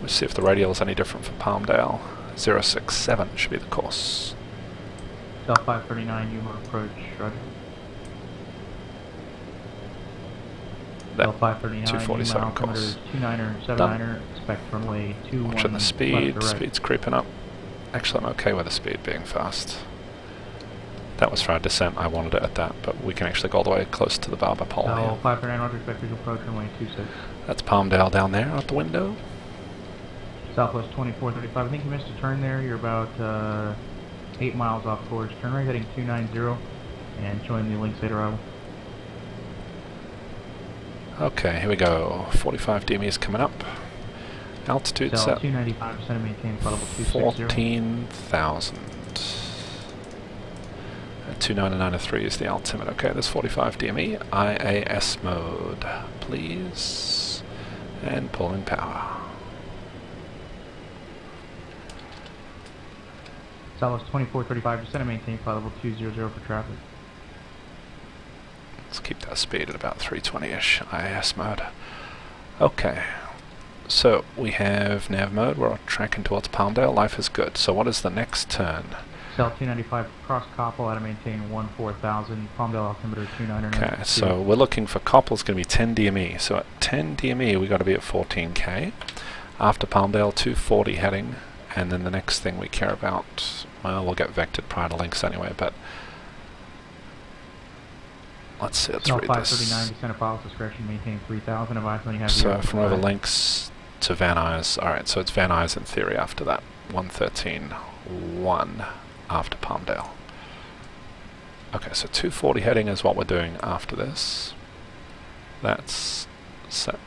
Let's see if the radial is any different for Palmdale. 067 should be the course. South 539, you approach, roger. That 247 course. 29er, 79er, expect runway 21. Watching the speed, speed's creeping up. Actually, I'm okay with the speed being fast. That was for our descent, I wanted it at that, but we can actually go all the way close to the Barber Pole here. 539, roger, expect visual approach runway 26. That's Palmdale down there out the window. Southwest 2435, I think you missed a turn there, you're about 8 miles off course. Turn right heading 290 and join the links later arrival. Okay, here we go. 45 DME is coming up. Altitude set 295% maintain flight level 260. 14,000. 2993 is the altimeter. Okay, there's 45 DME. IAS mode, please. And pull in power. Southwest 2435% maintain flight level 200 for traffic. Let's keep that speed at about 320-ish, IAS mode. Okay, so we have nav mode, we're tracking towards Palmdale, life is good. So what is the next turn? Cell 295, cross Koppel, out of maintain 14,000, Palmdale altimeter 299. Okay, so we're looking for Koppel's going to be 10 DME, so at 10 DME we got to be at 14k. After Palmdale, 240 heading, and then the next thing we care about, well, we'll get vectored prior to links anyway, but let's see, let's read this. 539, descent of files discretion, maintain 3,000, advise when you have so from over links to Van Nuys, alright, so it's Van Nuys in theory after that. 113.1 after Palmdale. Okay, so 240 heading is what we're doing after this. That's set.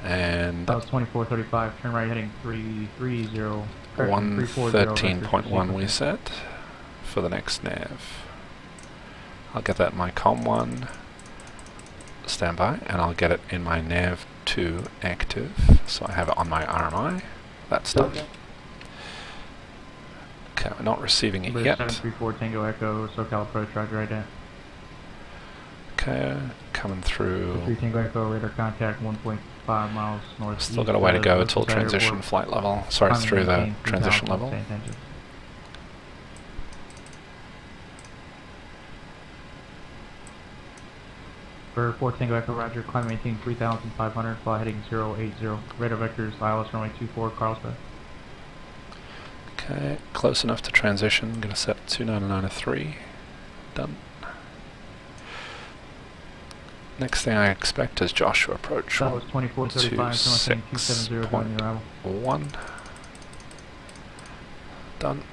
And that was 2435, turn right heading 330. 113.1 we set for the next nav. I'll get that in my COM1 standby, and I'll get it in my nav 2 active, so I have it on my RMI. That's done. Okay, we're not receiving it yet. 734 Tango Echo, SoCal approach, roger, right there. Okay, coming through. 3 Tango Echo, radar contact 1.5 miles north. Still got a way to go till transition flight level. Sorry, through the transition level. For 4 Tango Echo, roger, climb maintain 3,500, fly heading 080. Radar vectors, ILS runway 24, Carlsbad. Okay, close enough to transition. Gonna set 2993. Done. Next thing I expect is Joshua approach. That was 2435, 270 joining the arrival. 1. Done.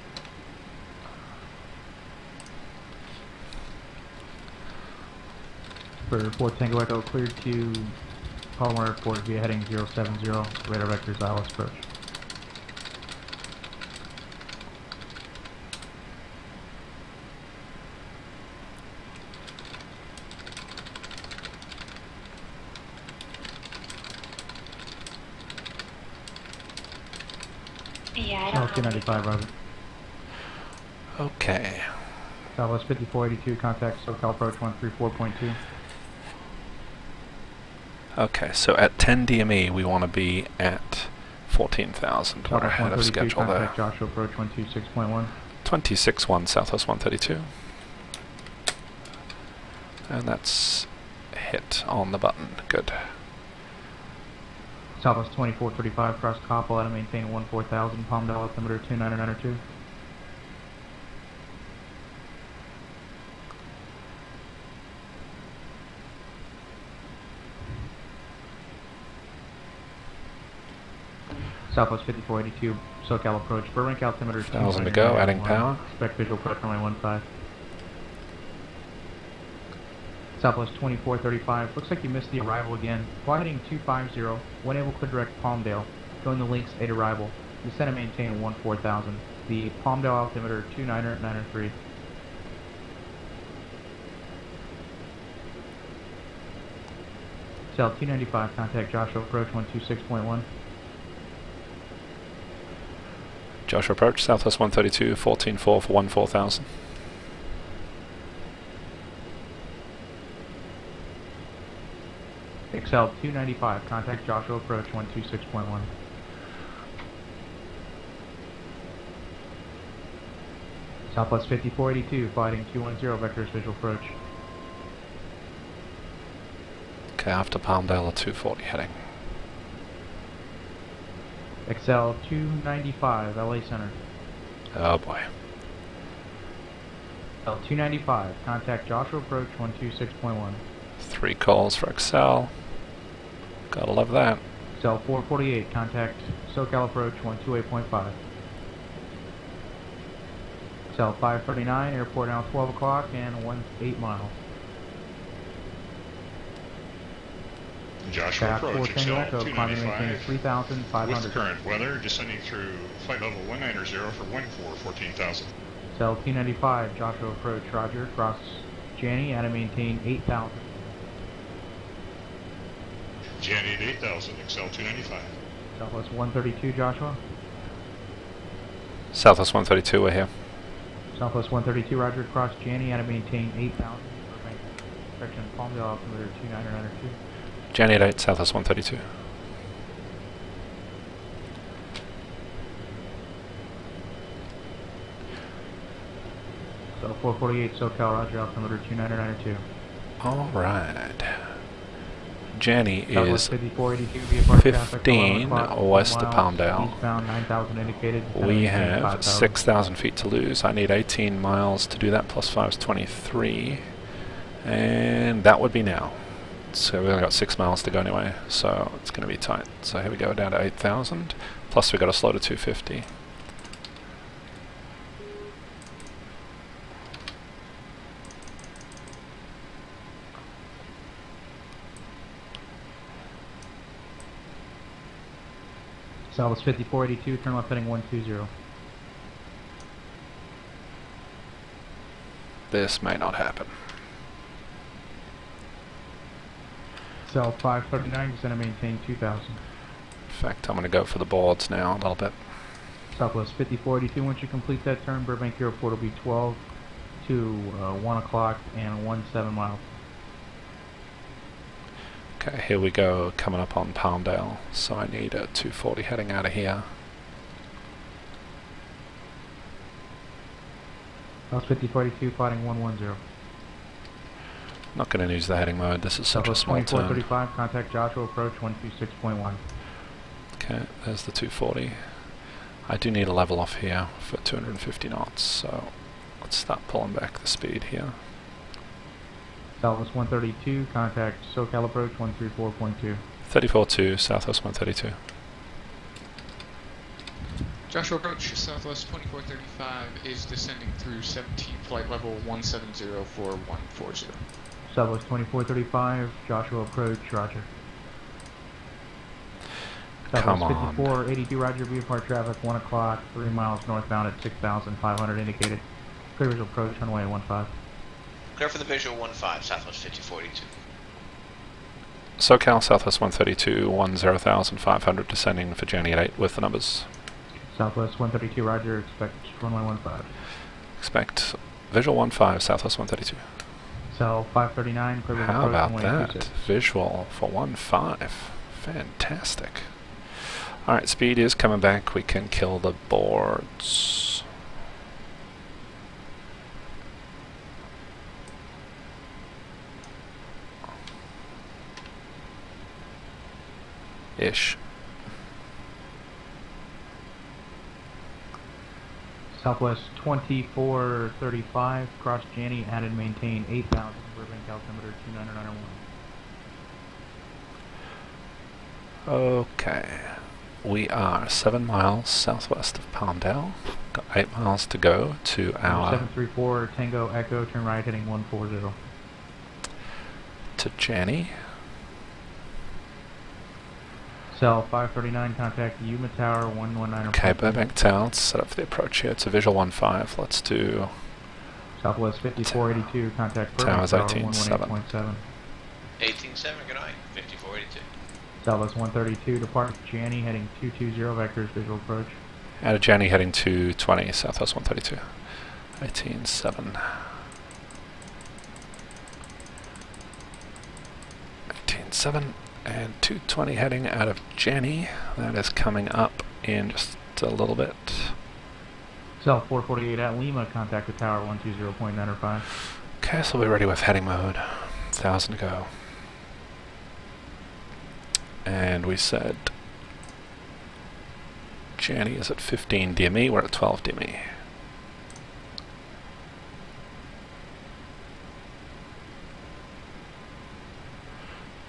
For 4 Tango Echo, cleared to Palmer Airport via heading 070, radar vectors, ILS approach. Yeah, I don't know. 295, roger. Okay. Southwest 5482, contact SoCal approach 134.2. Okay, so at 10 DME we want to be at 14,000. We're ahead of schedule there. Contact Joshua approach 126.1. 26.1 Southwest 132. And that's hit on the button. Good. Southwest 2435, cross Coppell, out of maintain 14,000, Palmdale altimeter 2992. Southwest 5482, SoCal approach, Burbank altimeter 1,000 to go, adding power. Expect visual approach runway 15. Southwest 2435, looks like you missed the arrival again. Fly heading 250, when able clear direct Palmdale, join the links 8 arrival. Descend and maintain 14,000. The Palmdale altimeter 2993. Cell 295, contact Joshua approach 126.1. Joshua approach, Southwest 132, 14.4 for 14,000. Excel 295, contact Joshua approach 126.1. Southwest 5482, fighting 210, vectors visual approach. Okay, after Palmdale, a 240 heading. Excel 295, LA Center. Oh boy. Excel 295, contact Joshua approach 126.1. 3 calls for Excel. Gotta love that. Excel 448, contact SoCal approach 128.5. Excel 539, airport now 12 o'clock and 8 miles. Joshua approach, Excel 295, 3,500. with current weather, descending through flight level 190 for wind for 14,000. Excel 295, Joshua approach, roger, cross Janney, and to maintain 8,000. Janney at 8,000, Excel 295. Southwest 132, Joshua. Southwest 132, we're here. Southwest 132, roger, cross Janney, and to maintain 8,000. Section Palmdale altimeter 2992. Janney at 8, Southwest 132. So 448 SoCal, roger, altimeter 2992. Alright. Janney is 15 west of Palmdale. Eastbound 9,000 indicated. We have 6,000 feet to lose. I need 18 miles to do that, plus 5 is 23. And that would be now. So we've only got 6 miles to go anyway, so it's going to be tight. So here we go, down to 8,000. Plus we've got to slow to 250. Southwest 5482, turn left heading 120. This may not happen. Cell 539, descend and maintain 2,000. In fact, I'm going to go for the boards now a little bit. Southwest 5482, once you complete that turn, Burbank Airport will be 12 to 1 o'clock and 17 miles. Okay, here we go, coming up on Palmdale. So I need a 240 heading out of here. Southwest 5482, fighting 110. Not going to use the heading mode, this is such a small turn. 2435, contact Joshua approach 126.1. Okay, there's the 240. I do need a level off here for 250 knots, so let's start pulling back the speed here. Southwest 132, contact SoCal approach 134.2. 34.2, Southwest 132. Joshua approach, Southwest 2435 is descending through 17 flight level 170 for 140. Southwest 2435, Joshua approach, roger. Come on. 5482, roger, VFR traffic 1 o'clock, 3 miles northbound at 6,500 indicated. Clear visual approach, runway 15. Clear for the visual 15, Southwest 5482. SoCal, Southwest 132, 10,500 descending for Janney at 8 with the numbers. Southwest 132, roger, expect runway 15. Expect visual 15, Southwest 132. Cell 539, clear visual How approach, about runway that? 26. Visual for 15. Fantastic. Alright, speed is coming back. We can kill the boards. Ish. Southwest 2435, cross Janney, added maintain 8000, Burbank altimeter 29901. Okay. We are 7 miles southwest of Palmdale. Got 8 miles to go to our... 734 Tango Echo, turn right heading 140. To Janney. Cell 539, contact Yuma Tower 119. Okay, Burbank Tower, let's set up for the approach here. It's a visual 1-5. Let's do... Southwest 5482, contact Burbank Towers Tower 18-7. 118.7. 18-7, good night. 5482. Southwest 132, depart Janney, heading 220, vectors, visual approach. Out of Janney heading to 20, Southwest 132. 18-7. 18-7. And 220 heading out of Janney. That is coming up in just a little bit. Cell 448 at Lima, contact the tower 120.95. Okay, so we're ready with heading mode. 1,000 to go. And we said Janney is at 15 DME, we're at 12 DME.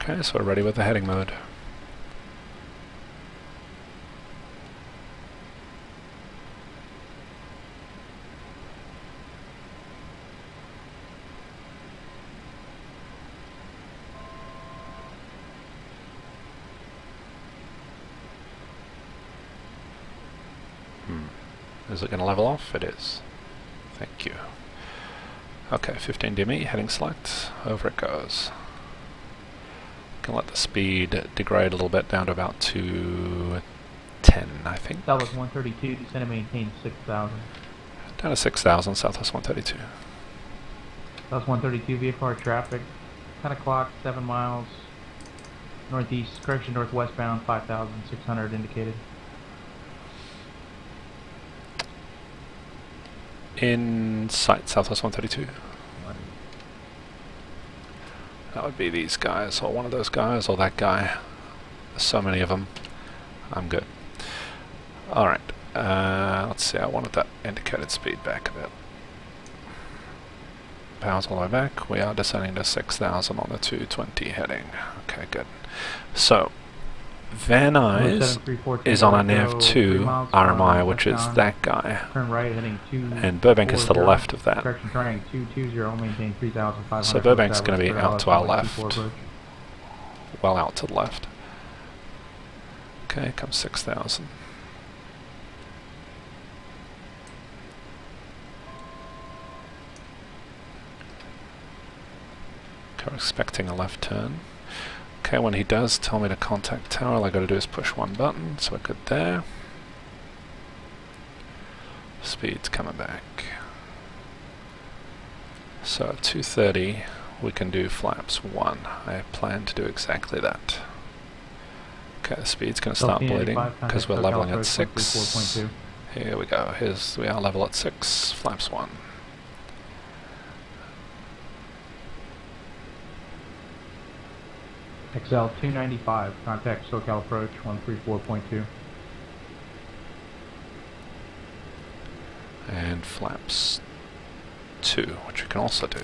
Okay, so we're ready with the heading mode. Is it going to level off? It is. Thank you. Okay, 15 DME, heading select, over it goes. Can let the speed degrade a little bit down to about 210, I think. Southwest 132, descend and maintain 6000. Down to 6,000, Southwest 132. Southwest 132, VFR traffic, 10 o'clock, 7 miles, northeast, correction, northwestbound, 5,600 indicated. In sight, Southwest 132. That would be these guys, or one of those guys, or that guy. There's so many of them. I'm good. Alright, let's see, I wanted that indicated speed back a bit. Power's all the way back. We are descending to 6,000 on the 220 heading. Okay, good. So, Van Nuys is on a nav2 RMI, which is that guy. Turn right heading 2. And Burbank is to the left of that. Correction, turning 220, maintain 3,500. So Burbank's going to be out to our left. Well out to the left. Okay, comes 6,000. Okay, we're expecting a left turn. Okay, when he does tell me to contact tower, all I got to do is push one button, so we're good there. Speed's coming back. So at 230, we can do flaps 1. I plan to do exactly that. Okay, the speed's going to start bleeding because we're leveling at 6. Here we go. We are level at 6. Flaps 1. XL 295, contact SoCal approach 134.2. And flaps 2, which we can also do.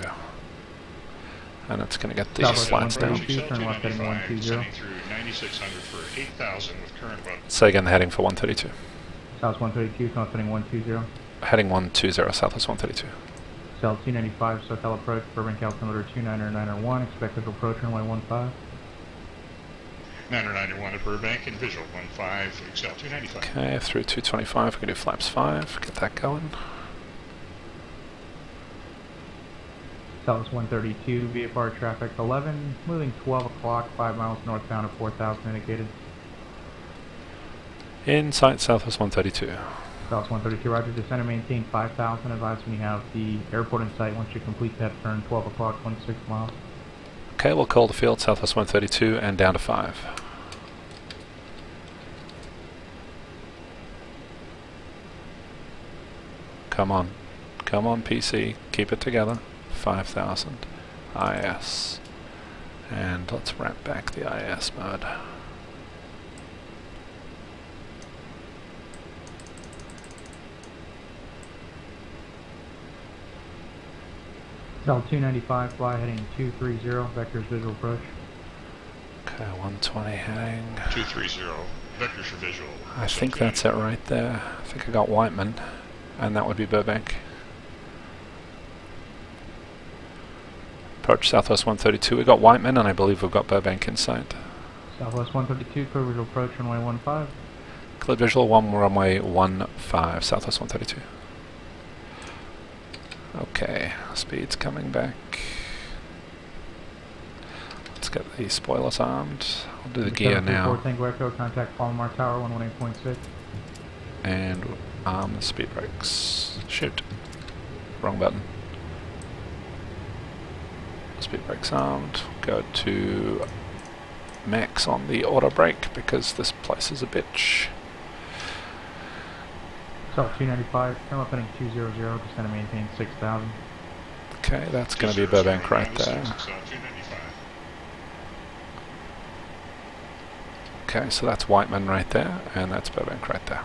And it's going to get these slats down. Turn left heading 120. Sending through 9,600 for 8,000 with current button. Say again, heading for 132. South 132, north heading 120. Heading 120, southwest 132. Cell 295, SoCal approach, Burbank altimeter 29901, expected approach runway 15. 991 at Burbank and visual 15, XL 295. Okay, through 225, we can do flaps 5, get that going. Southwest 132, VFR traffic 11, moving 12 o'clock, 5 miles northbound of 4,000 indicated. In sight, southwest 132. Southwest 132, roger, descend and maintain 5,000, advise when you have the airport in sight once you complete that turn, 12 o'clock, 16 miles. Okay, we'll call the field southwest 132 and down to 5. Come on. Come on, PC. Keep it together. 5,000. IS. And let's ramp back the IS mode. Cell 295, fly heading 230, vectors visual approach. Okay, 120 heading. 230. Vectors for visual. I think that's it right there. I think I got Whiteman, and that would be Burbank. Approach Southwest 132. We got Whiteman, and I believe we've got Burbank in sight. Southwest 132, clear visual approach, runway 15. Clear visual, runway 15, Southwest 132. Okay, speed's coming back. Let's get the spoilers armed. I'll do the gear now. Tango Echo, contact Palomar Tower 118.6. And arm the speed brakes. Shoot. Wrong button. Speed brakes armed. Go to max on the auto brake because this place is a bitch. South 295, come up heading 200, just going to maintain 6,000. Okay, that's going to be Burbank right there. Okay, so that's Whiteman right there, and that's Burbank right there.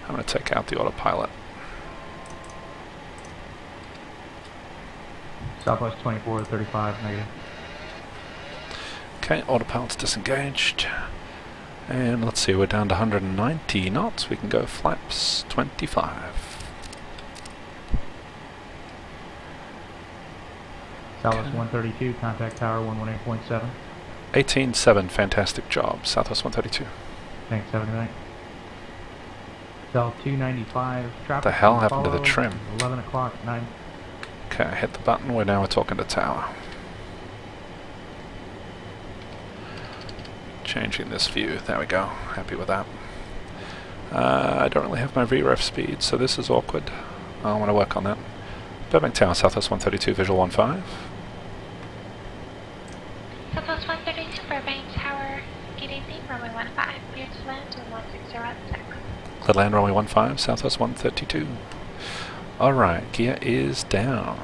I'm going to take out the autopilot. Southwest 24, 35, negative. Okay, autopilot's disengaged. And let's see, we're down to 190 knots. We can go flaps 25. Southwest 132, contact tower 118.7. 18.7, fantastic job. Southwest 132. Thanks, have a good night. Cell 295, traffic. What the hell happened to the trim? 11 o'clock, 9. Okay, I hit the button. Now we're talking to tower. Changing this view. There we go. Happy with that. I don't really have my VREF speed, so this is awkward. I want to work on that. Burbank Tower, Southwest 132, visual 15. Southwest 132, Burbank Tower, good evening, runway 15, clear to land to 160 at 6. Clear land, runway 15, Southwest 132. Alright, gear is down.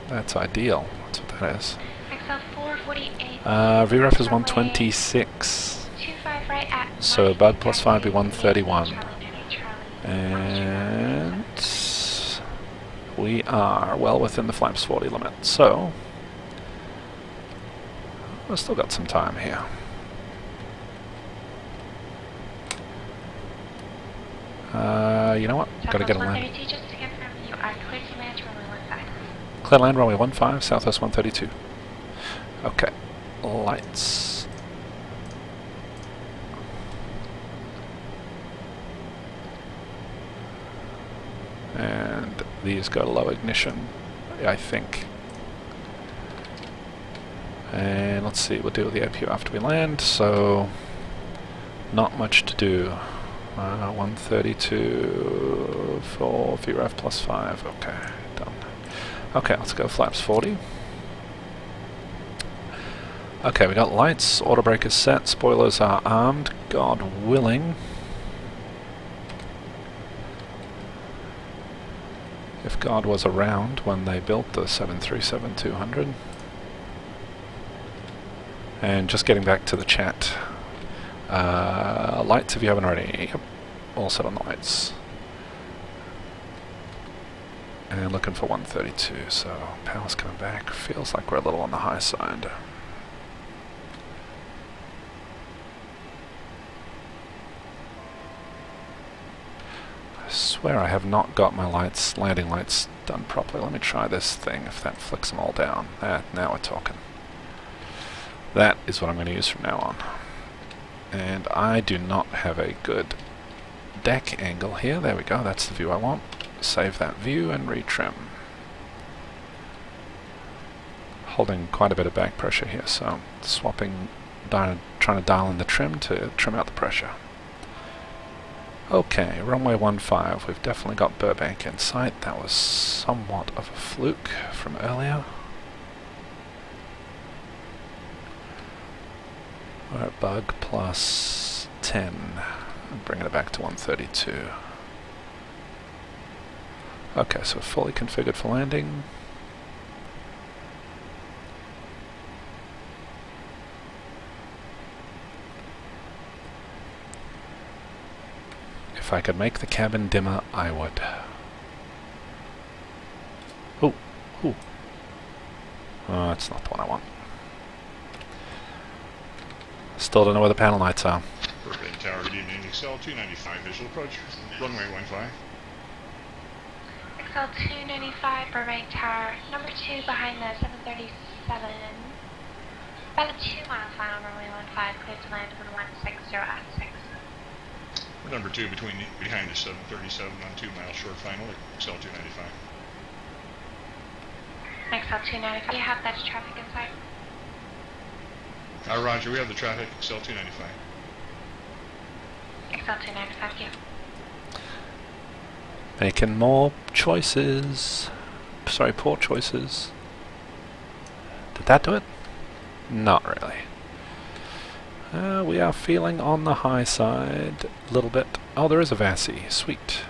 That's ideal. That's what that is. XL 448. VREF is 126. 25 right at So bug plus 5 be 131. And we are well within the flaps 40 limit. So we've still got some time here. You know what? Gotta get a land. Just to confirm, you are clear to land runway 15. Clear land runway 15, Southwest 132. Okay. Lights. And these go to low ignition, I think. And let's see, we'll deal with the APU after we land, so not much to do. 132 for VREF plus 5, okay, done. Okay, let's go flaps 40. Okay, we got lights, auto brake is set, spoilers are armed, God willing. If God was around when they built the 737-200. And just getting back to the chat. Lights if you haven't already. Yep, all set on the lights. And looking for 132, so power's coming back. Feels like we're a little on the high side. I swear I have not got my lights, landing lights done properly. Let me try this thing, if that flicks them all down. Now we're talking. That is what I'm going to use from now on. And I do not have a good deck angle here. There we go, that's the view I want. Save that view and retrim. Holding quite a bit of back pressure here, so swapping, trying to dial in the trim to trim out the pressure. Okay, runway 15, we've definitely got Burbank in sight. That was somewhat of a fluke from earlier. We're at bug plus 10. I'm bringing it back to 132. Okay, so fully configured for landing. If I could make the cabin dimmer, I would. Oh, Oh, it's not the one I want. Still don't know where the panel lights are. Burbank Tower, good evening. Excel 295, visual approach. Runway 15. Excel 295, Burbank Tower, number 2 behind the 737. About a 2-mile final, runway 15, clear to land with 160 at 6. Number 2 behind the 737 on 2-mile short final, Excel 295. Excel 295, you have that traffic in sight? Roger, we have the traffic, Excel 295. Excel 295, you. Making more choices. Sorry, poor choices. Did that do it? Not really. We are feeling on the high side a little bit. Oh, there is a VASI. Sweet.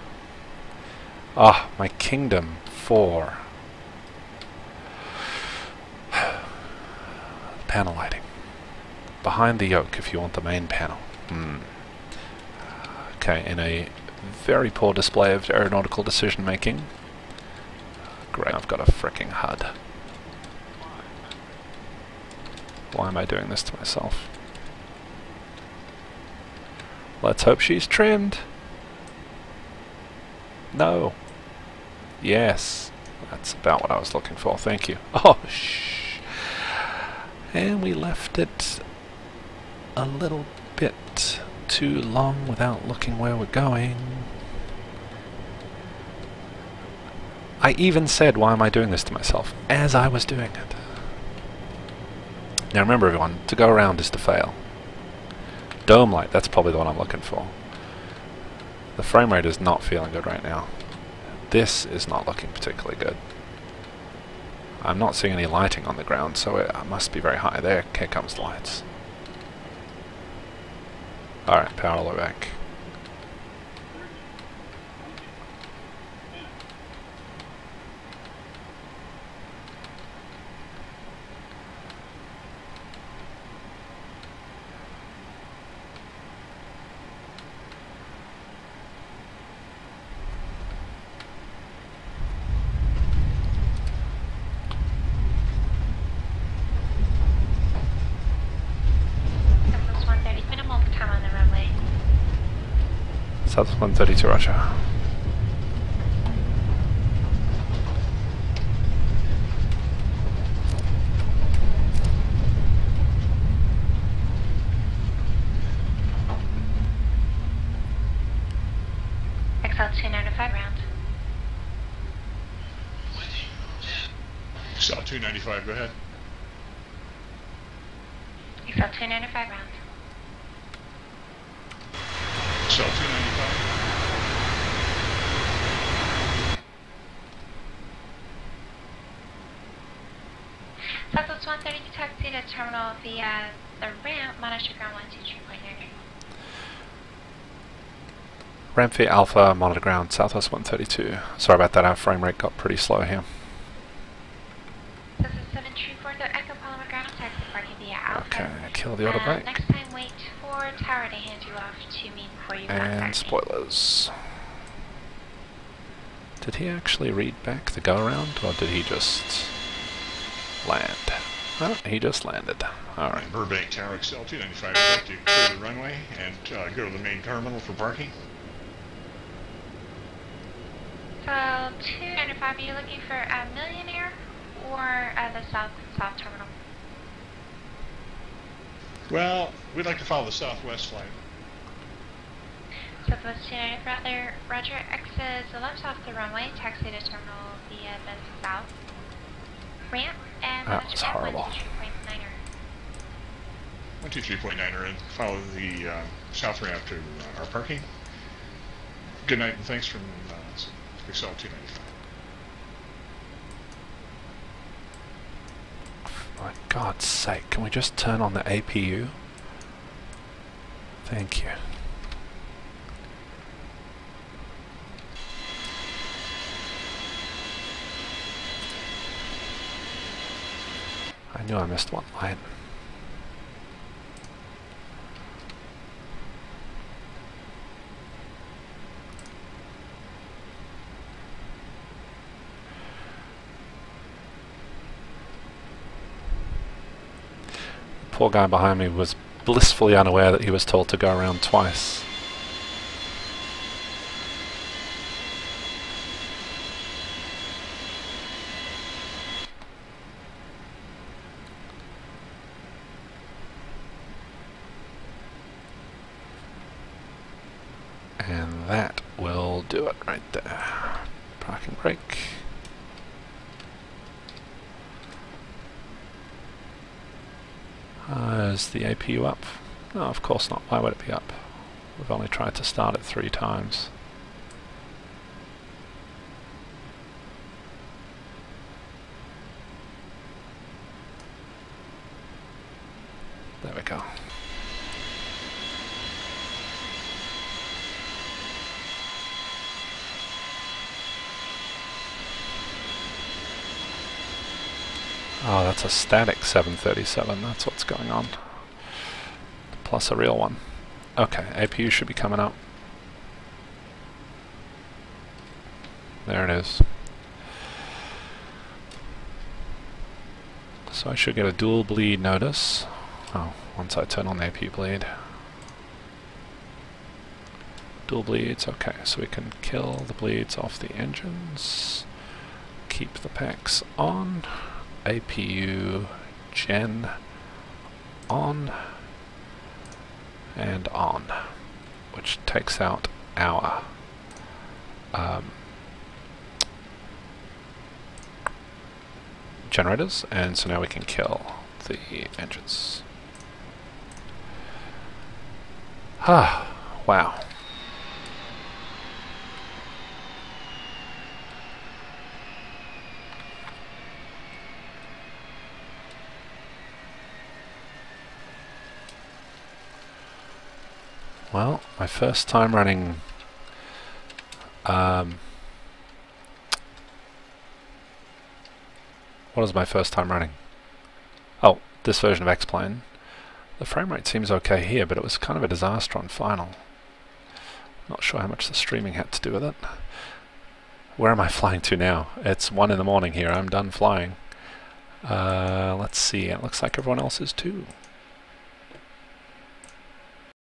Ah, my Kingdom 4. Panel lighting. Behind the yoke if you want the main panel. Okay, in a very poor display of aeronautical decision making. Great, I've got a fricking HUD. Why am I doing this to myself? Let's hope she's trimmed. No. Yes. That's about what I was looking for. Thank you. Oh, shh. And we left it a little bit too long without looking where we're going. I even said, why am I doing this to myself? As I was doing it. Now remember everyone, to go around is to fail. Dome light, that's probably the one I'm looking for. The frame rate is not feeling good right now. This is not looking particularly good. I'm not seeing any lighting on the ground, so it must be very high. There, here comes the lights. Alright, power all the way back. South 132, Russia. XL 295 round. XL 295, go ahead. XL 295 round. XL 295. Southwest 130, taxi to terminal via the ramp, monitor ground 123.9. Ramp via Alpha, monitor ground, Southwest 132. Sorry about that, our frame rate got pretty slow here. This is 734, the Echo Polymer ground, taxi parking via Alpha. Okay, kill the autobike. Next time wait for tower to hand you off to me before you contact And spoilers. Did he actually read back the go-around, or did he just land? Oh, he just landed. Alright. Burbank Tower XL 295, I'd like to clear the runway and go to the main terminal for parking. So 295, are you looking for a Millionaire or the South Terminal? Well, we'd like to follow the Southwest flight. Southwest 295, Roger, exits the left off the runway, taxi to terminal via the south ramp, and that was horrible. 123.9er and follow the south ramp to our parking. Good night and thanks from XL 295. For God's sake, can we just turn on the APU? Thank you. I knew I missed one line. poor guy behind me was blissfully unaware that he was told to go around twice. And that will do it right there. Parking brake. Is the APU up? No, of course not. Why would it be up? We've only tried to start it 3 times. There we go. Oh, that's a static 737, that's what's going on. Plus a real one. Okay, APU should be coming up. There it is. So I should get a dual bleed notice. Oh, once I turn on the APU bleed. Dual bleeds, okay, so we can kill the bleeds off the engines. Keep the packs on. APU gen on and on, which takes out our generators, and so now we can kill the engines. Ah, wow. Well, my first time running what is my first time running? Oh, this version of X-Plane. The frame rate seems okay here, but it was kind of a disaster on final. Not sure how much the streaming had to do with it. Where am I flying to now? It's 1 in the morning here. I'm done flying. Let's see. It looks like everyone else is too.